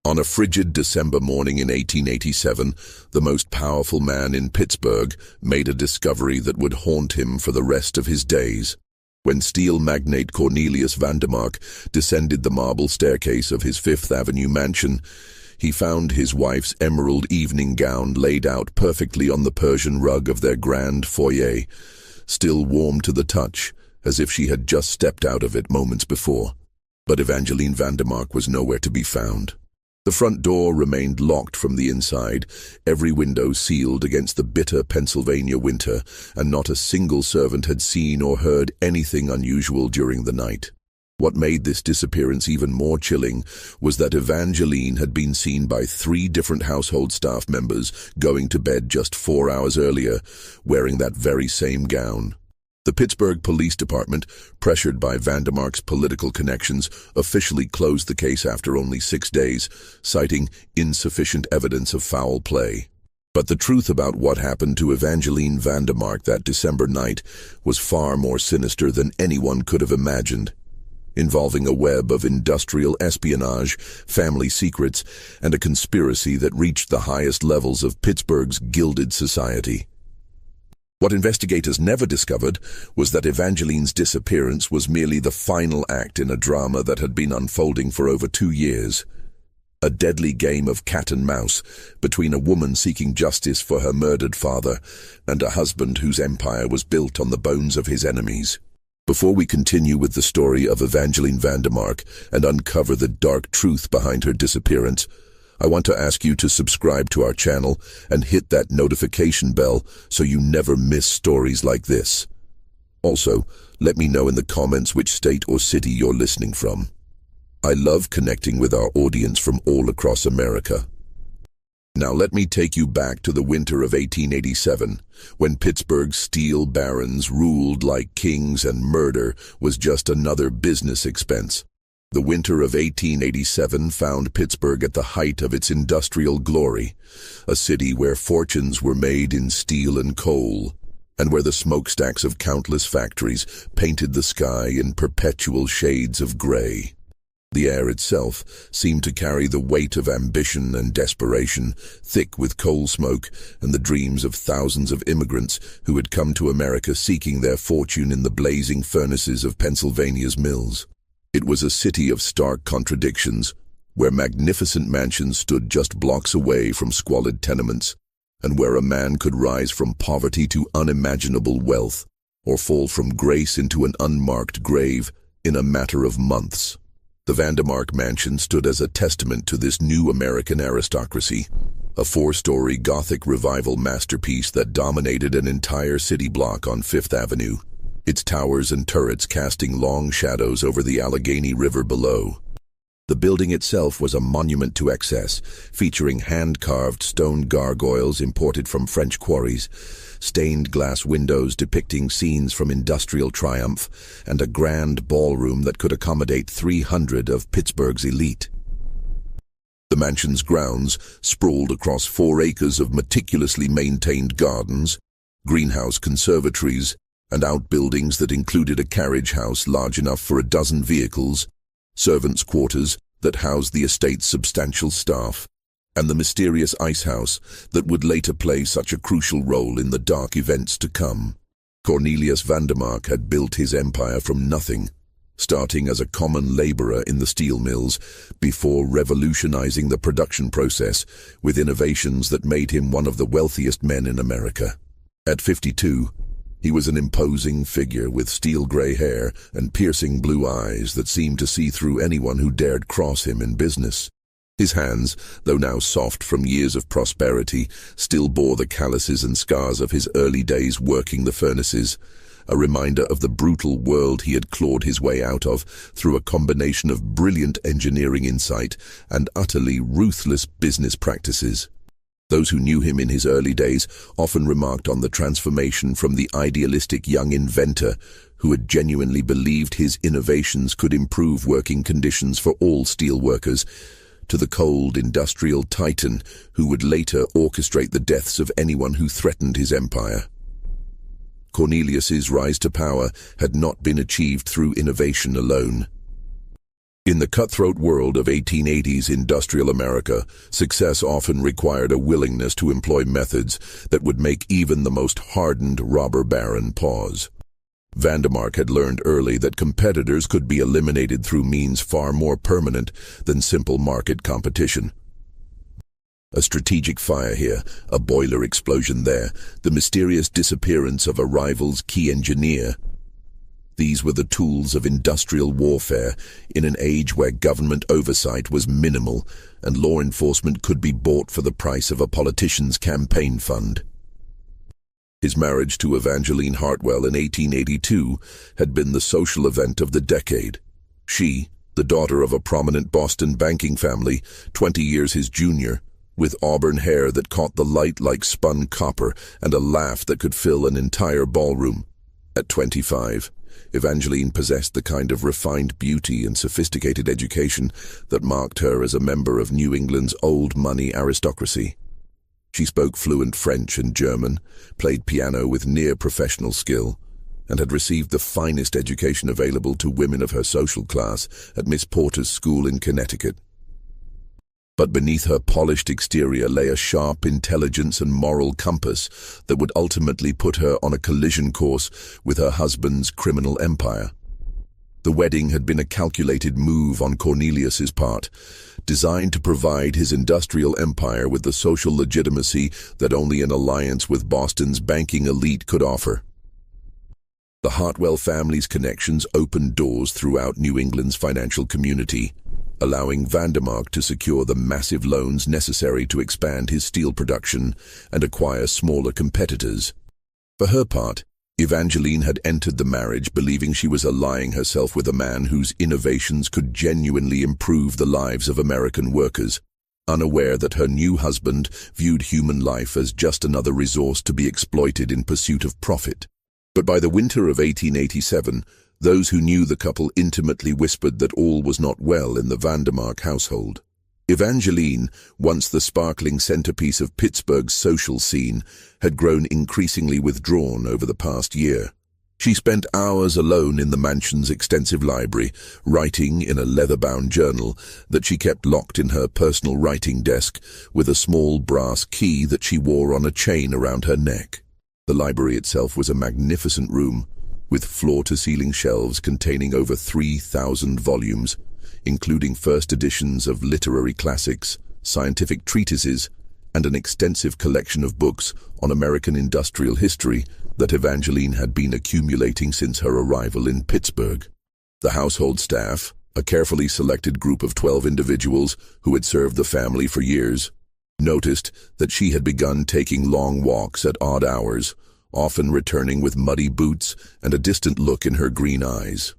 On a frigid December morning in 1887, the most powerful man in Pittsburgh made a discovery that would haunt him for the rest of his days. When steel magnate Cornelius Vandermark descended the marble staircase of his Fifth Avenue mansion, he found his wife's emerald evening gown laid out perfectly on the Persian rug of their grand foyer, still warm to the touch, as if she had just stepped out of it moments before. But Evangeline Vandermark was nowhere to be found. The front door remained locked from the inside, every window sealed against the bitter Pennsylvania winter, and not a single servant had seen or heard anything unusual during the night. What made this disappearance even more chilling was that Evangeline had been seen by 3 different household staff members going to bed just 4 hours earlier, wearing that very same gown. The Pittsburgh Police Department, pressured by Vandermark's political connections, officially closed the case after only 6 days, citing insufficient evidence of foul play. But the truth about what happened to Evangeline Vandermark that December night was far more sinister than anyone could have imagined, involving a web of industrial espionage, family secrets, and a conspiracy that reached the highest levels of Pittsburgh's gilded society. What investigators never discovered was that Evangeline's disappearance was merely the final act in a drama that had been unfolding for over 2 years. A deadly game of cat and mouse between a woman seeking justice for her murdered father and a husband whose empire was built on the bones of his enemies. Before we continue with the story of Evangeline Vandermark and uncover the dark truth behind her disappearance, I want to ask you to subscribe to our channel and hit that notification bell so you never miss stories like this. Also, let me know in the comments which state or city you're listening from. I love connecting with our audience from all across America. Now let me take you back to the winter of 1887, when Pittsburgh's steel barons ruled like kings and murder was just another business expense. The winter of 1887 found Pittsburgh at the height of its industrial glory, a city where fortunes were made in steel and coal, and where the smokestacks of countless factories painted the sky in perpetual shades of gray. The air itself seemed to carry the weight of ambition and desperation, thick with coal smoke and the dreams of thousands of immigrants who had come to America seeking their fortune in the blazing furnaces of Pennsylvania's mills. It was a city of stark contradictions, where magnificent mansions stood just blocks away from squalid tenements, and where a man could rise from poverty to unimaginable wealth, or fall from grace into an unmarked grave in a matter of months. The Vandermark mansion stood as a testament to this new American aristocracy, a 4-story Gothic revival masterpiece that dominated an entire city block on Fifth Avenue, its towers and turrets casting long shadows over the Allegheny River below. The building itself was a monument to excess, featuring hand-carved stone gargoyles imported from French quarries, stained glass windows depicting scenes from industrial triumph, and a grand ballroom that could accommodate 300 of Pittsburgh's elite. The mansion's grounds sprawled across 4 acres of meticulously maintained gardens, greenhouse conservatories, and outbuildings that included a carriage house large enough for a dozen vehicles, servants' quarters that housed the estate's substantial staff, and the mysterious ice house that would later play such a crucial role in the dark events to come. Cornelius Vandermark had built his empire from nothing, starting as a common laborer in the steel mills before revolutionizing the production process with innovations that made him one of the wealthiest men in America. At 52, he was an imposing figure with steel-gray hair and piercing blue eyes that seemed to see through anyone who dared cross him in business. His hands, though now soft from years of prosperity, still bore the calluses and scars of his early days working the furnaces, a reminder of the brutal world he had clawed his way out of through a combination of brilliant engineering insight and utterly ruthless business practices. Those who knew him in his early days often remarked on the transformation from the idealistic young inventor who had genuinely believed his innovations could improve working conditions for all steel workers, to the cold industrial titan who would later orchestrate the deaths of anyone who threatened his empire. Cornelius's rise to power had not been achieved through innovation alone. In the cutthroat world of 1880s industrial America, success often required a willingness to employ methods that would make even the most hardened robber baron pause. Vandermark had learned early that competitors could be eliminated through means far more permanent than simple market competition. A strategic fire here, a boiler explosion there, the mysterious disappearance of a rival's key engineer. These were the tools of industrial warfare in an age where government oversight was minimal and law enforcement could be bought for the price of a politician's campaign fund. His marriage to Evangeline Hartwell in 1882 had been the social event of the decade. She, the daughter of a prominent Boston banking family, 20 years his junior, with auburn hair that caught the light like spun copper and a laugh that could fill an entire ballroom. At 25, Evangeline possessed the kind of refined beauty and sophisticated education that marked her as a member of New England's old-money aristocracy. She spoke fluent French and German, played piano with near-professional skill, and had received the finest education available to women of her social class at Miss Porter's school in Connecticut. But beneath her polished exterior lay a sharp intelligence and moral compass that would ultimately put her on a collision course with her husband's criminal empire. The wedding had been a calculated move on Cornelius's part, designed to provide his industrial empire with the social legitimacy that only an alliance with Boston's banking elite could offer. The Hartwell family's connections opened doors throughout New England's financial community, allowing Vandermark to secure the massive loans necessary to expand his steel production and acquire smaller competitors. For her part, Evangeline had entered the marriage believing she was allying herself with a man whose innovations could genuinely improve the lives of American workers, unaware that her new husband viewed human life as just another resource to be exploited in pursuit of profit. But by the winter of 1887, those who knew the couple intimately whispered that all was not well in the Vandermark household. Evangeline, once the sparkling centerpiece of Pittsburgh's social scene, had grown increasingly withdrawn over the past year. She spent hours alone in the mansion's extensive library, writing in a leather-bound journal that she kept locked in her personal writing desk with a small brass key that she wore on a chain around her neck. The library itself was a magnificent room, with floor-to-ceiling shelves containing over 3,000 volumes, including first editions of literary classics, scientific treatises, and an extensive collection of books on American industrial history that Evangeline had been accumulating since her arrival in Pittsburgh. The household staff, a carefully selected group of 12 individuals who had served the family for years, noticed that she had begun taking long walks at odd hours, often returning with muddy boots and a distant look in her green eyes.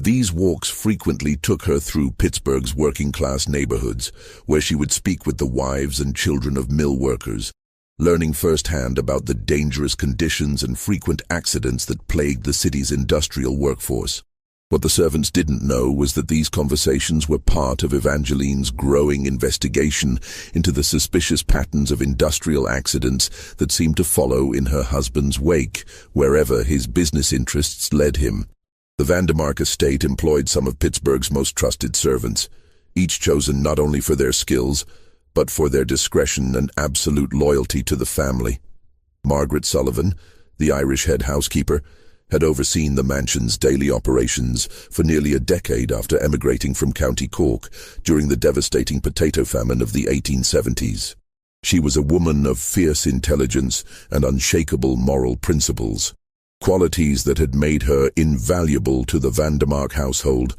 These walks frequently took her through Pittsburgh's working-class neighborhoods, where she would speak with the wives and children of mill workers, learning firsthand about the dangerous conditions and frequent accidents that plagued the city's industrial workforce. What the servants didn't know was that these conversations were part of Evangeline's growing investigation into the suspicious patterns of industrial accidents that seemed to follow in her husband's wake, wherever his business interests led him. The Vandermark estate employed some of Pittsburgh's most trusted servants, each chosen not only for their skills, but for their discretion and absolute loyalty to the family. Margaret Sullivan, the Irish head housekeeper, had overseen the mansion's daily operations for nearly a decade after emigrating from County Cork during the devastating potato famine of the 1870s. She was a woman of fierce intelligence and unshakable moral principles, qualities that had made her invaluable to the Vandermark household,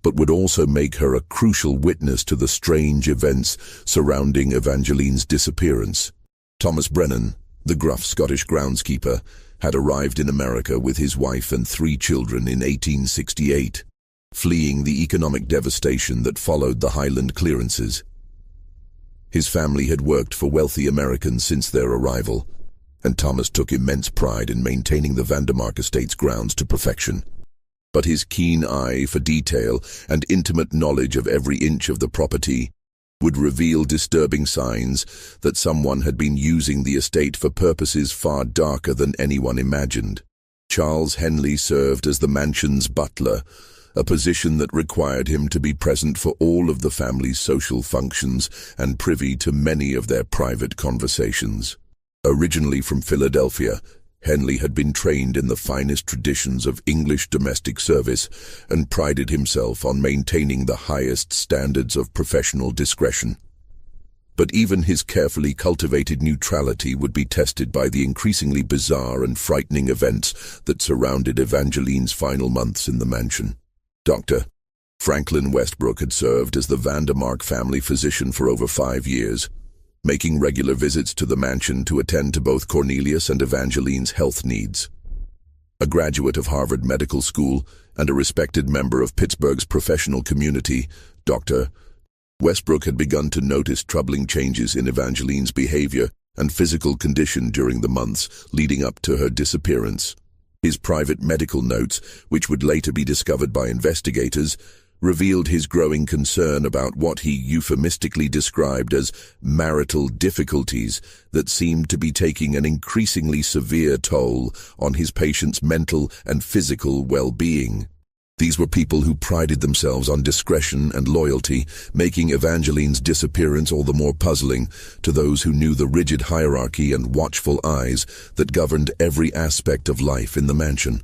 but would also make her a crucial witness to the strange events surrounding Evangeline's disappearance. Thomas Brennan, the gruff Scottish groundskeeper, had arrived in America with his wife and 3 children in 1868, fleeing the economic devastation that followed the Highland clearances. His family had worked for wealthy Americans since their arrival, and Thomas took immense pride in maintaining the Vandermark estate's grounds to perfection. But his keen eye for detail and intimate knowledge of every inch of the property would reveal disturbing signs that someone had been using the estate for purposes far darker than anyone imagined. Charles Henley served as the mansion's butler, a position that required him to be present for all of the family's social functions and privy to many of their private conversations. Originally from Philadelphia, Henley had been trained in the finest traditions of English domestic service and prided himself on maintaining the highest standards of professional discretion. But even his carefully cultivated neutrality would be tested by the increasingly bizarre and frightening events that surrounded Evangeline's final months in the mansion. Dr. Franklin Westbrook had served as the Vandermark family physician for over 5 years, making regular visits to the mansion to attend to both Cornelius and Evangeline's health needs. A graduate of Harvard Medical School and a respected member of Pittsburgh's professional community, Dr. Westbrook had begun to notice troubling changes in Evangeline's behavior and physical condition during the months leading up to her disappearance. His private medical notes, which would later be discovered by investigators, revealed his growing concern about what he euphemistically described as marital difficulties that seemed to be taking an increasingly severe toll on his patient's mental and physical well-being. These were people who prided themselves on discretion and loyalty, making Evangeline's disappearance all the more puzzling to those who knew the rigid hierarchy and watchful eyes that governed every aspect of life in the mansion.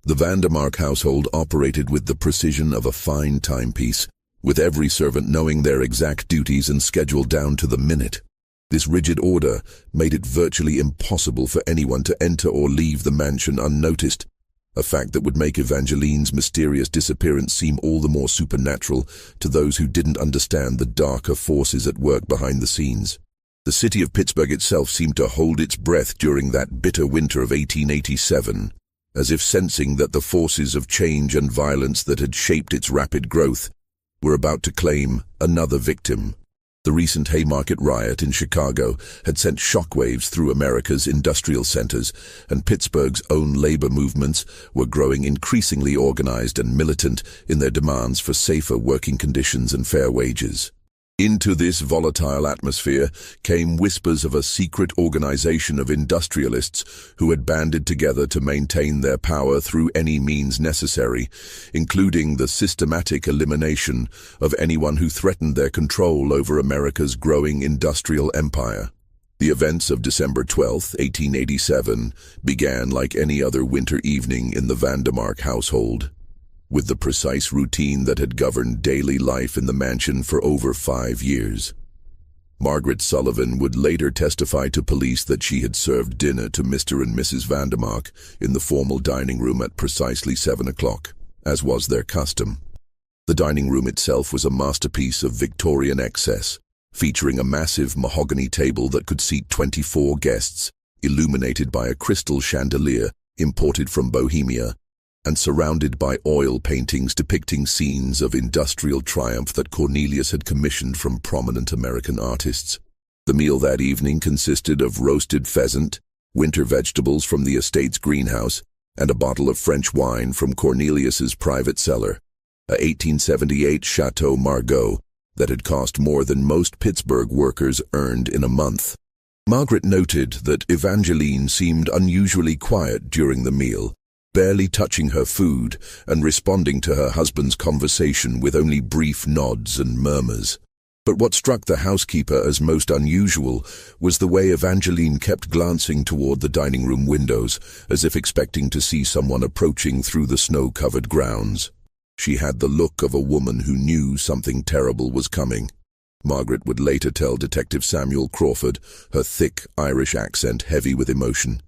The Vandermark household operated with the precision of a fine timepiece, with every servant knowing their exact duties and schedule down to the minute. This rigid order made it virtually impossible for anyone to enter or leave the mansion unnoticed, a fact that would make Evangeline's mysterious disappearance seem all the more supernatural to those who didn't understand the darker forces at work behind the scenes. The city of Pittsburgh itself seemed to hold its breath during that bitter winter of 1887, as if sensing that the forces of change and violence that had shaped its rapid growth were about to claim another victim. The recent Haymarket riot in Chicago had sent shockwaves through America's industrial centers, and Pittsburgh's own labor movements were growing increasingly organized and militant in their demands for safer working conditions and fair wages. Into this volatile atmosphere came whispers of a secret organization of industrialists who had banded together to maintain their power through any means necessary, including the systematic elimination of anyone who threatened their control over America's growing industrial empire. The events of December 12, 1887, began like any other winter evening in the Vandermark household, with the precise routine that had governed daily life in the mansion for over 5 years. Margaret Sullivan would later testify to police that she had served dinner to Mr. and Mrs. Vandermark in the formal dining room at precisely 7 o'clock, as was their custom. The dining room itself was a masterpiece of Victorian excess, featuring a massive mahogany table that could seat 24 guests, illuminated by a crystal chandelier imported from Bohemia, and surrounded by oil paintings depicting scenes of industrial triumph that Cornelius had commissioned from prominent American artists. The meal that evening consisted of roasted pheasant, winter vegetables from the estate's greenhouse, and a bottle of French wine from Cornelius's private cellar, a 1878 Chateau Margaux that had cost more than most Pittsburgh workers earned in a month. Margaret noted that Evangeline seemed unusually quiet during the meal, barely touching her food and responding to her husband's conversation with only brief nods and murmurs. But what struck the housekeeper as most unusual was the way Evangeline kept glancing toward the dining room windows, as if expecting to see someone approaching through the snow-covered grounds. She had the look of a woman who knew something terrible was coming. Margaret would later tell Detective Samuel Crawford, her thick Irish accent heavy with emotion,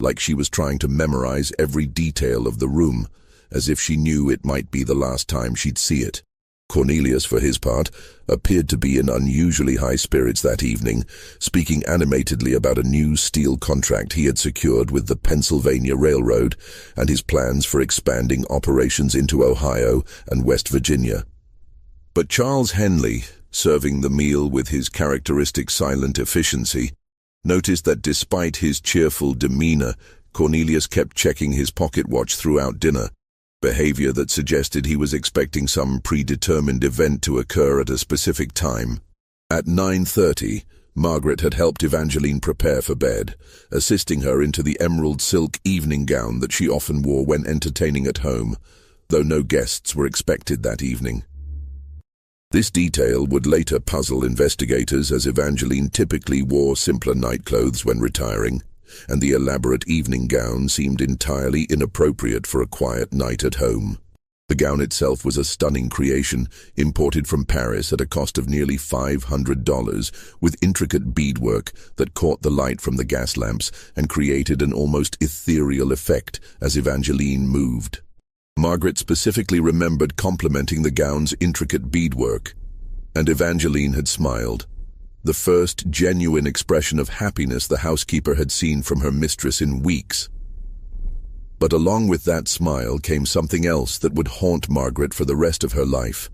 like she was trying to memorize every detail of the room, as if she knew it might be the last time she'd see it. Cornelius, for his part, appeared to be in unusually high spirits that evening, speaking animatedly about a new steel contract he had secured with the Pennsylvania Railroad and his plans for expanding operations into Ohio and West Virginia. But Charles Henley, serving the meal with his characteristic silent efficiency, noticed that despite his cheerful demeanor, Cornelius kept checking his pocket watch throughout dinner, behavior that suggested he was expecting some predetermined event to occur at a specific time. At 9:30, Margaret had helped Evangeline prepare for bed, assisting her into the emerald silk evening gown that she often wore when entertaining at home, though no guests were expected that evening. This detail would later puzzle investigators, as Evangeline typically wore simpler nightclothes when retiring, and the elaborate evening gown seemed entirely inappropriate for a quiet night at home. The gown itself was a stunning creation, imported from Paris at a cost of nearly $500, with intricate beadwork that caught the light from the gas lamps and created an almost ethereal effect as Evangeline moved. Margaret specifically remembered complimenting the gown's intricate beadwork, and Evangeline had smiled, the first genuine expression of happiness the housekeeper had seen from her mistress in weeks. But along with that smile came something else that would haunt Margaret for the rest of her life.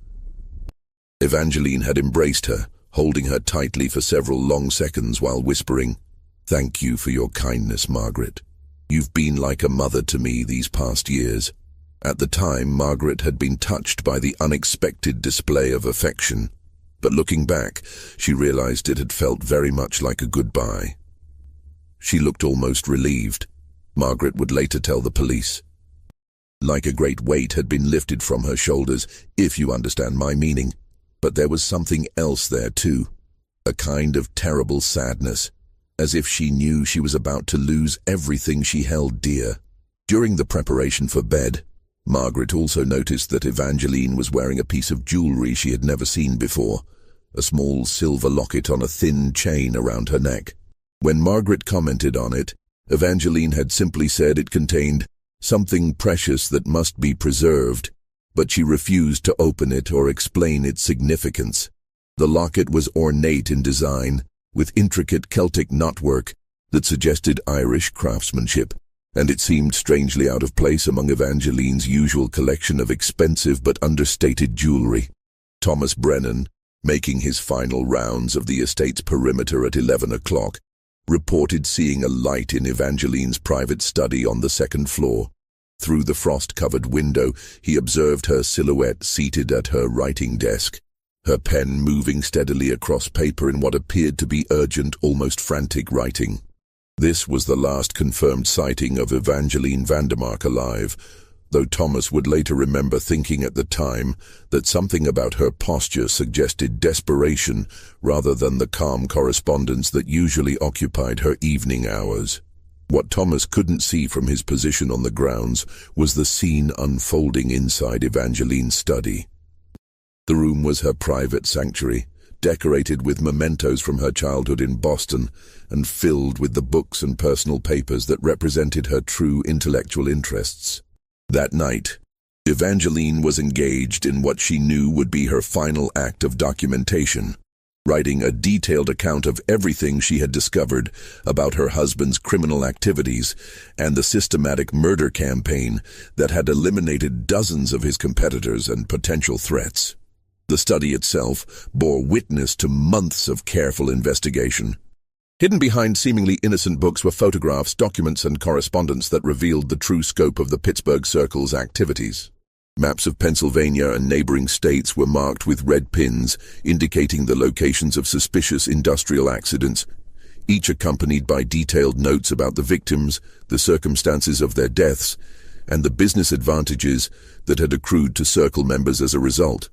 Evangeline had embraced her, holding her tightly for several long seconds while whispering, "Thank you for your kindness, Margaret. You've been like a mother to me these past years." At the time, Margaret had been touched by the unexpected display of affection, but looking back, she realized it had felt very much like a goodbye. She looked almost relieved, Margaret would later tell the police. Like a great weight had been lifted from her shoulders, if you understand my meaning. But there was something else there too, a kind of terrible sadness, as if she knew she was about to lose everything she held dear. During the preparation for bed, Margaret also noticed that Evangeline was wearing a piece of jewelry she had never seen before, a small silver locket on a thin chain around her neck. When Margaret commented on it, Evangeline had simply said it contained something precious that must be preserved, but she refused to open it or explain its significance. The locket was ornate in design, with intricate Celtic knotwork that suggested Irish craftsmanship, and it seemed strangely out of place among Evangeline's usual collection of expensive but understated jewelry. Thomas Brennan, making his final rounds of the estate's perimeter at 11 o'clock, reported seeing a light in Evangeline's private study on the second floor. Through the frost-covered window, he observed her silhouette seated at her writing desk, her pen moving steadily across paper in what appeared to be urgent, almost frantic writing. This was the last confirmed sighting of Evangeline Vandermark alive, though Thomas would later remember thinking at the time that something about her posture suggested desperation rather than the calm correspondence that usually occupied her evening hours. What Thomas couldn't see from his position on the grounds was the scene unfolding inside Evangeline's study. The room was her private sanctuary, decorated with mementos from her childhood in Boston and filled with the books and personal papers that represented her true intellectual interests. That night, Evangeline was engaged in what she knew would be her final act of documentation, writing a detailed account of everything she had discovered about her husband's criminal activities and the systematic murder campaign that had eliminated dozens of his competitors and potential threats. The study itself bore witness to months of careful investigation. Hidden behind seemingly innocent books were photographs, documents, and correspondence that revealed the true scope of the Pittsburgh Circle's activities. Maps of Pennsylvania and neighboring states were marked with red pins, indicating the locations of suspicious industrial accidents, each accompanied by detailed notes about the victims, the circumstances of their deaths, and the business advantages that had accrued to Circle members as a result.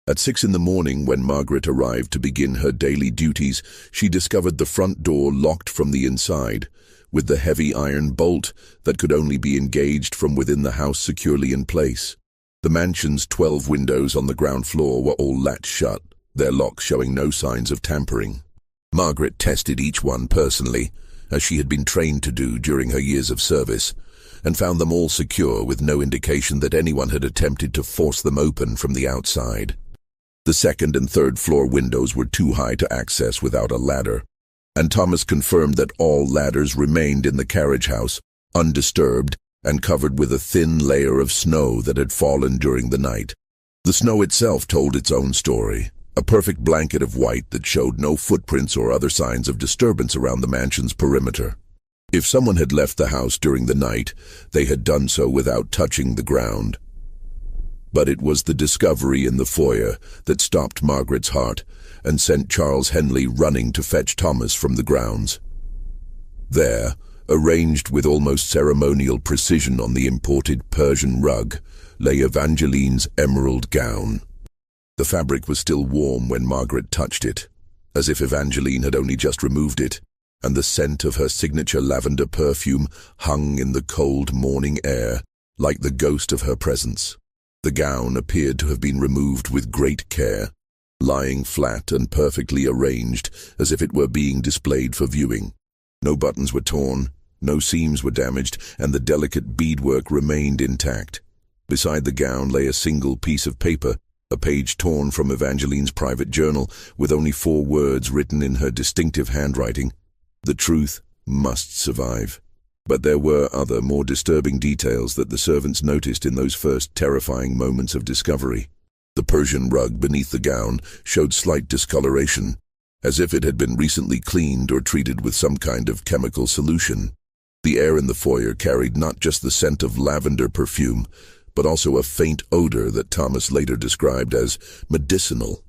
At 6 in the morning, when Margaret arrived to begin her daily duties, she discovered the front door locked from the inside, with the heavy iron bolt that could only be engaged from within the house securely in place. The mansion's 12 windows on the ground floor were all latched shut, their locks showing no signs of tampering. Margaret tested each one personally, as she had been trained to do during her years of service, and found them all secure with no indication that anyone had attempted to force them open from the outside. The second and third floor windows were too high to access without a ladder, and Thomas confirmed that all ladders remained in the carriage house, undisturbed and covered with a thin layer of snow that had fallen during the night. The snow itself told its own story, a perfect blanket of white that showed no footprints or other signs of disturbance around the mansion's perimeter. If someone had left the house during the night, they had done so without touching the ground. But it was the discovery in the foyer that stopped Margaret's heart and sent Charles Henley running to fetch Thomas from the grounds. There, Arranged with almost ceremonial precision on the imported Persian rug lay Evangeline's emerald gown. The fabric was still warm when Margaret touched it, as if Evangeline had only just removed it, and the scent of her signature lavender perfume hung in the cold morning air like the ghost of her presence. The gown appeared to have been removed with great care, lying flat and perfectly arranged as if it were being displayed for viewing. No buttons were torn, no seams were damaged, and the delicate beadwork remained intact. Beside the gown lay a single piece of paper, a page torn from Evangeline's private journal, with only 4 words written in her distinctive handwriting: "The truth must survive." But there were other, more disturbing details that the servants noticed in those first terrifying moments of discovery. The Persian rug beneath the gown showed slight discoloration, as if it had been recently cleaned or treated with some kind of chemical solution. The air in the foyer carried not just the scent of lavender perfume, but also a faint odor that Thomas later described as medicinal,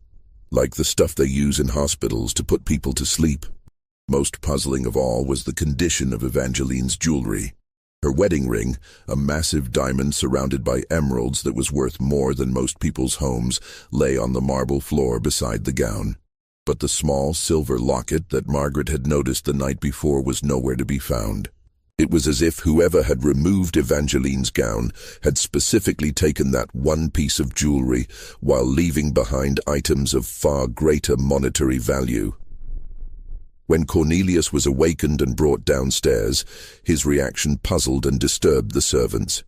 like the stuff they use in hospitals to put people to sleep. Most puzzling of all was the condition of Evangeline's jewelry. Her wedding ring, a massive diamond surrounded by emeralds that was worth more than most people's homes, lay on the marble floor beside the gown. But the small silver locket that Margaret had noticed the night before was nowhere to be found. It was as if whoever had removed Evangeline's gown had specifically taken that one piece of jewelry while leaving behind items of far greater monetary value. When Cornelius was awakened and brought downstairs, his reaction puzzled and disturbed the servants.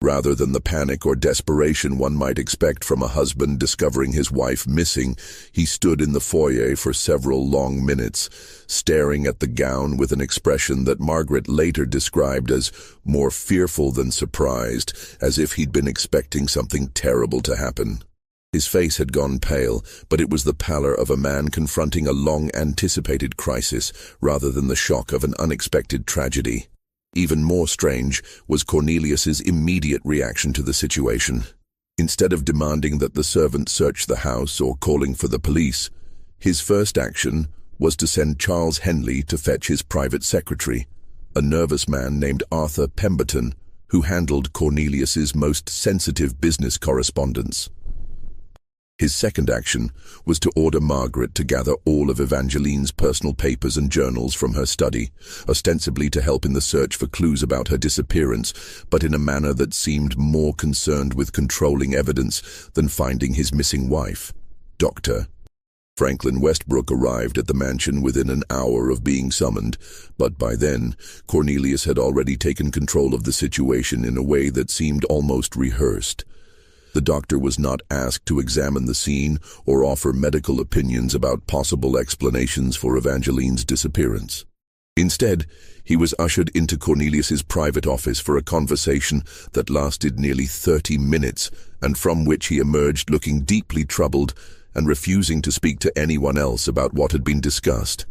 Rather than the panic or desperation one might expect from a husband discovering his wife missing, he stood in the foyer for several long minutes, staring at the gown with an expression that Margaret later described as more fearful than surprised, as if he'd been expecting something terrible to happen. His face had gone pale, but it was the pallor of a man confronting a long-anticipated crisis rather than the shock of an unexpected tragedy. Even more strange was Cornelius's immediate reaction to the situation. Instead of demanding that the servant search the house or calling for the police, his first action was to send Charles Henley to fetch his private secretary, a nervous man named Arthur Pemberton, who handled Cornelius's most sensitive business correspondence. His second action was to order Margaret to gather all of Evangeline's personal papers and journals from her study, ostensibly to help in the search for clues about her disappearance, but in a manner that seemed more concerned with controlling evidence than finding his missing wife. Dr. Franklin Westbrook arrived at the mansion within an hour of being summoned, but by then, Cornelius had already taken control of the situation in a way that seemed almost rehearsed. The doctor was not asked to examine the scene or offer medical opinions about possible explanations for Evangeline's disappearance. Instead, he was ushered into Cornelius's private office for a conversation that lasted nearly 30 minutes and from which he emerged looking deeply troubled and refusing to speak to anyone else about what had been discussed.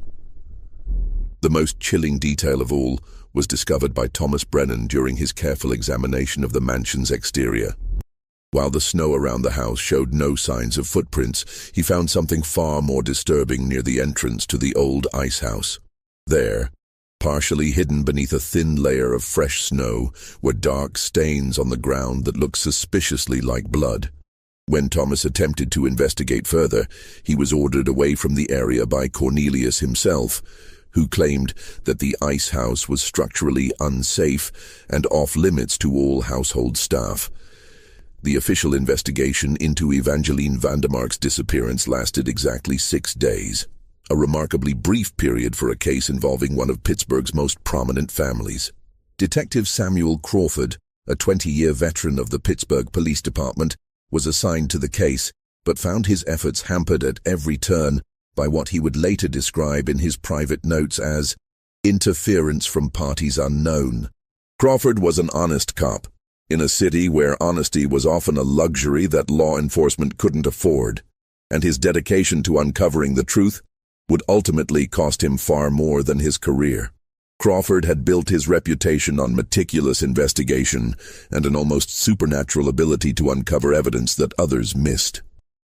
The most chilling detail of all was discovered by Thomas Brennan during his careful examination of the mansion's exterior. While the snow around the house showed no signs of footprints, he found something far more disturbing near the entrance to the old ice house. There, partially hidden beneath a thin layer of fresh snow, were dark stains on the ground that looked suspiciously like blood. When Thomas attempted to investigate further, he was ordered away from the area by Cornelius himself, who claimed that the ice house was structurally unsafe and off-limits to all household staff. The official investigation into Evangeline Vandermark's disappearance lasted exactly 6 days, a remarkably brief period for a case involving one of Pittsburgh's most prominent families. Detective Samuel Crawford, a 20-year veteran of the Pittsburgh Police Department, was assigned to the case, but found his efforts hampered at every turn by what he would later describe in his private notes as interference from parties unknown. Crawford was an honest cop, in a city where honesty was often a luxury that law enforcement couldn't afford, and his dedication to uncovering the truth would ultimately cost him far more than his career. Crawford had built his reputation on meticulous investigation and an almost supernatural ability to uncover evidence that others missed.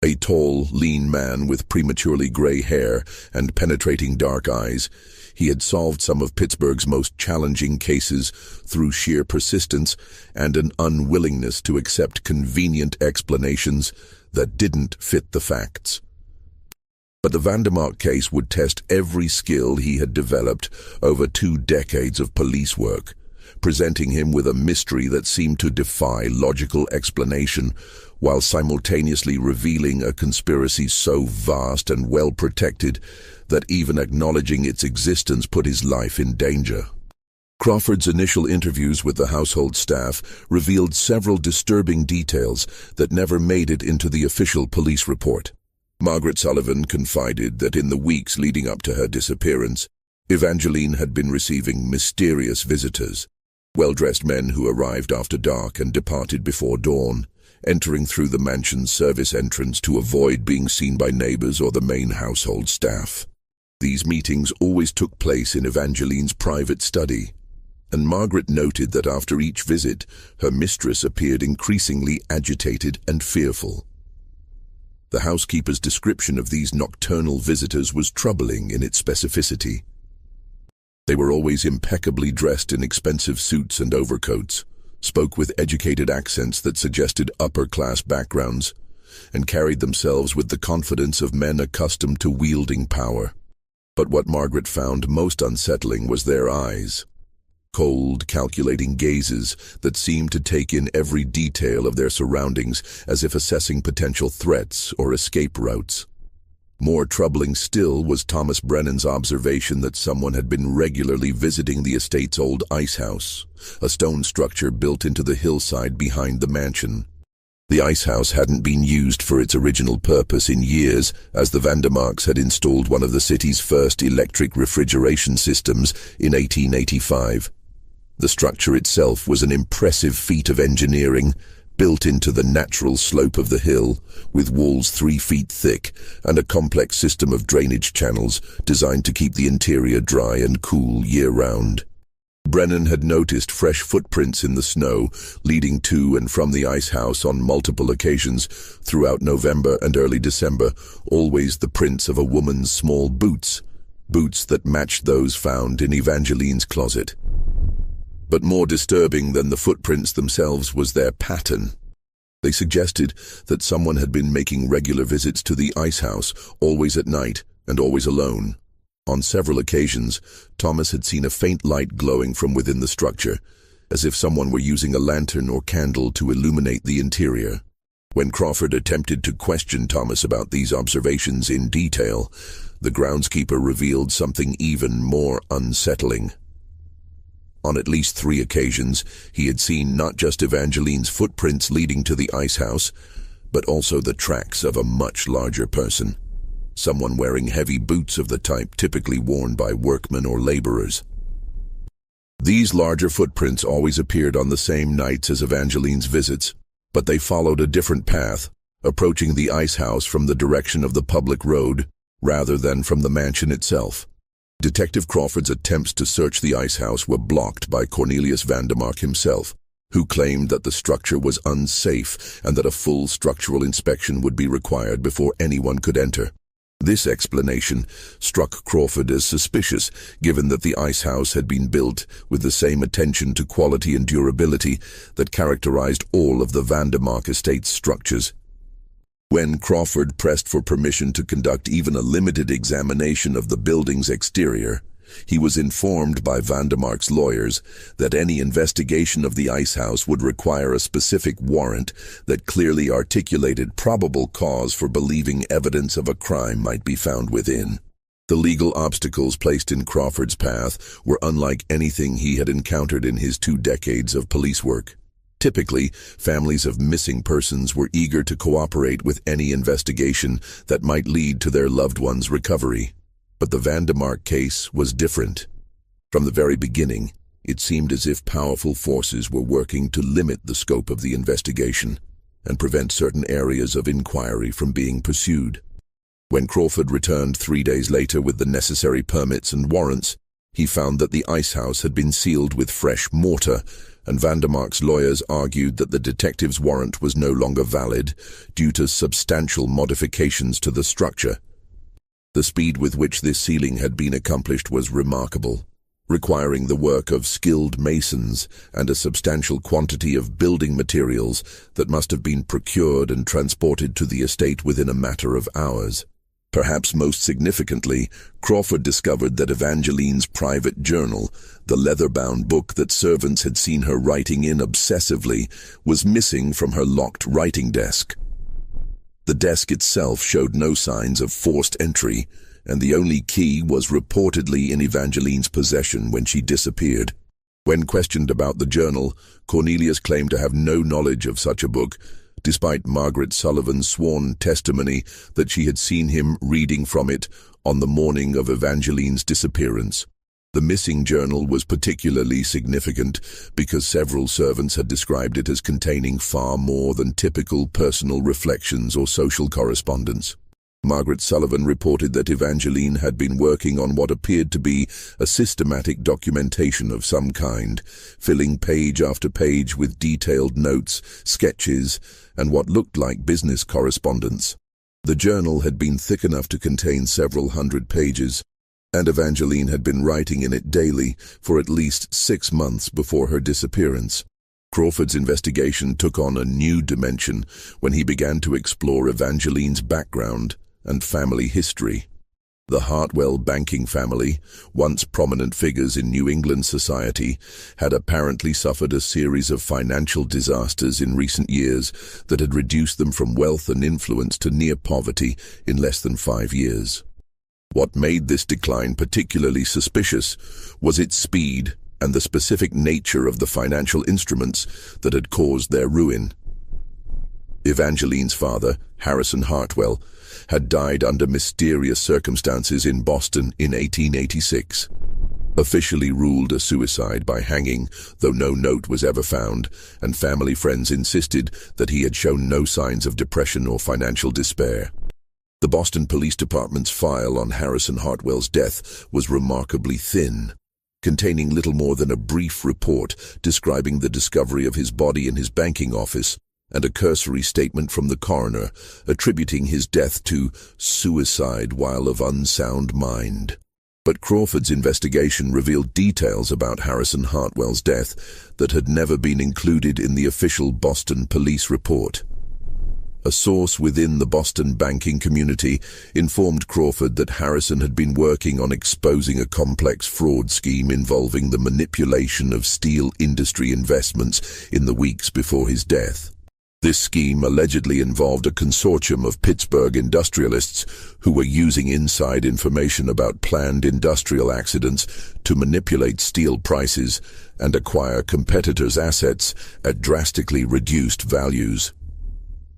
A tall, lean man with prematurely gray hair and penetrating dark eyes, he had solved some of Pittsburgh's most challenging cases through sheer persistence and an unwillingness to accept convenient explanations that didn't fit the facts. But the Vandermark case would test every skill he had developed over 2 decades of police work, presenting him with a mystery that seemed to defy logical explanation, while simultaneously revealing a conspiracy so vast and well-protected that even acknowledging its existence put his life in danger. Crawford's initial interviews with the household staff revealed several disturbing details that never made it into the official police report. Margaret Sullivan confided that in the weeks leading up to her disappearance, Evangeline had been receiving mysterious visitors, well-dressed men who arrived after dark and departed before dawn, entering through the mansion's service entrance to avoid being seen by neighbors or the main household staff. These meetings always took place in Evangeline's private study, and Margaret noted that after each visit, her mistress appeared increasingly agitated and fearful. The housekeeper's description of these nocturnal visitors was troubling in its specificity. They were always impeccably dressed in expensive suits and overcoats, spoke with educated accents that suggested upper-class backgrounds, and carried themselves with the confidence of men accustomed to wielding power. But what Margaret found most unsettling was their eyes. Cold, calculating gazes that seemed to take in every detail of their surroundings as if assessing potential threats or escape routes. More troubling still was Thomas Brennan's observation that someone had been regularly visiting the estate's old ice house, a stone structure built into the hillside behind the mansion. The ice house hadn't been used for its original purpose in years, as the Vandermarks had installed one of the city's first electric refrigeration systems in 1885. The structure itself was an impressive feat of engineering, built into the natural slope of the hill, with walls 3 feet thick and a complex system of drainage channels designed to keep the interior dry and cool year-round. Brennan had noticed fresh footprints in the snow leading to and from the ice house on multiple occasions throughout November and early December, always the prints of a woman's small boots that matched those found in Evangeline's closet. But more disturbing than the footprints themselves was their pattern. They suggested that someone had been making regular visits to the ice house, always at night and always alone. On several occasions, Thomas had seen a faint light glowing from within the structure, as if someone were using a lantern or candle to illuminate the interior. When Crawford attempted to question Thomas about these observations in detail, the groundskeeper revealed something even more unsettling. On at least 3 occasions, he had seen not just Evangeline's footprints leading to the ice house, but also the tracks of a much larger person, someone wearing heavy boots of the type typically worn by workmen or laborers. These larger footprints always appeared on the same nights as Evangeline's visits, but they followed a different path, approaching the ice house from the direction of the public road rather than from the mansion itself. Detective Crawford's attempts to search the ice house were blocked by Cornelius Vandermark himself, who claimed that the structure was unsafe and that a full structural inspection would be required before anyone could enter. This explanation struck Crawford as suspicious, given that the ice house had been built with the same attention to quality and durability that characterized all of the Vandermark estate's structures. When Crawford pressed for permission to conduct even a limited examination of the building's exterior, he was informed by Vandermark's lawyers that any investigation of the ice house would require a specific warrant that clearly articulated probable cause for believing evidence of a crime might be found within. The legal obstacles placed in Crawford's path were unlike anything he had encountered in his 2 decades of police work. Typically, families of missing persons were eager to cooperate with any investigation that might lead to their loved one's recovery. But the Vandermark case was different. From the very beginning, it seemed as if powerful forces were working to limit the scope of the investigation and prevent certain areas of inquiry from being pursued. When Crawford returned 3 days later with the necessary permits and warrants, he found that the ice house had been sealed with fresh mortar and Vandermark's lawyers argued that the detective's warrant was no longer valid due to substantial modifications to the structure. The speed with which this sealing had been accomplished was remarkable, requiring the work of skilled masons and a substantial quantity of building materials that must have been procured and transported to the estate within a matter of hours. Perhaps most significantly, Crawford discovered that Evangeline's private journal, the leather-bound book that servants had seen her writing in obsessively, was missing from her locked writing desk. The desk itself showed no signs of forced entry, and the only key was reportedly in Evangeline's possession when she disappeared. When questioned about the journal, Cornelius claimed to have no knowledge of such a book, despite Margaret Sullivan's sworn testimony that she had seen him reading from it on the morning of Evangeline's disappearance. The missing journal was particularly significant because several servants had described it as containing far more than typical personal reflections or social correspondence. Margaret Sullivan reported that Evangeline had been working on what appeared to be a systematic documentation of some kind, filling page after page with detailed notes, sketches, and what looked like business correspondence. The journal had been thick enough to contain several hundred pages, and Evangeline had been writing in it daily for at least 6 months before her disappearance. Crawford's investigation took on a new dimension when he began to explore Evangeline's background and family history. The Hartwell banking family, once prominent figures in New England society, had apparently suffered a series of financial disasters in recent years that had reduced them from wealth and influence to near poverty in less than 5 years. What made this decline particularly suspicious was its speed and the specific nature of the financial instruments that had caused their ruin. Evangeline's father, Harrison Hartwell, had died under mysterious circumstances in Boston in 1886. Officially ruled a suicide by hanging, though no note was ever found, and family friends insisted that he had shown no signs of depression or financial despair. The Boston Police Department's file on Harrison Hartwell's death was remarkably thin, containing little more than a brief report describing the discovery of his body in his banking office and a cursory statement from the coroner attributing his death to suicide while of unsound mind. But Crawford's investigation revealed details about Harrison Hartwell's death that had never been included in the official Boston police report. A source within the Boston banking community informed Crawford that Harrison had been working on exposing a complex fraud scheme involving the manipulation of steel industry investments in the weeks before his death. This scheme allegedly involved a consortium of Pittsburgh industrialists who were using inside information about planned industrial accidents to manipulate steel prices and acquire competitors' assets at drastically reduced values.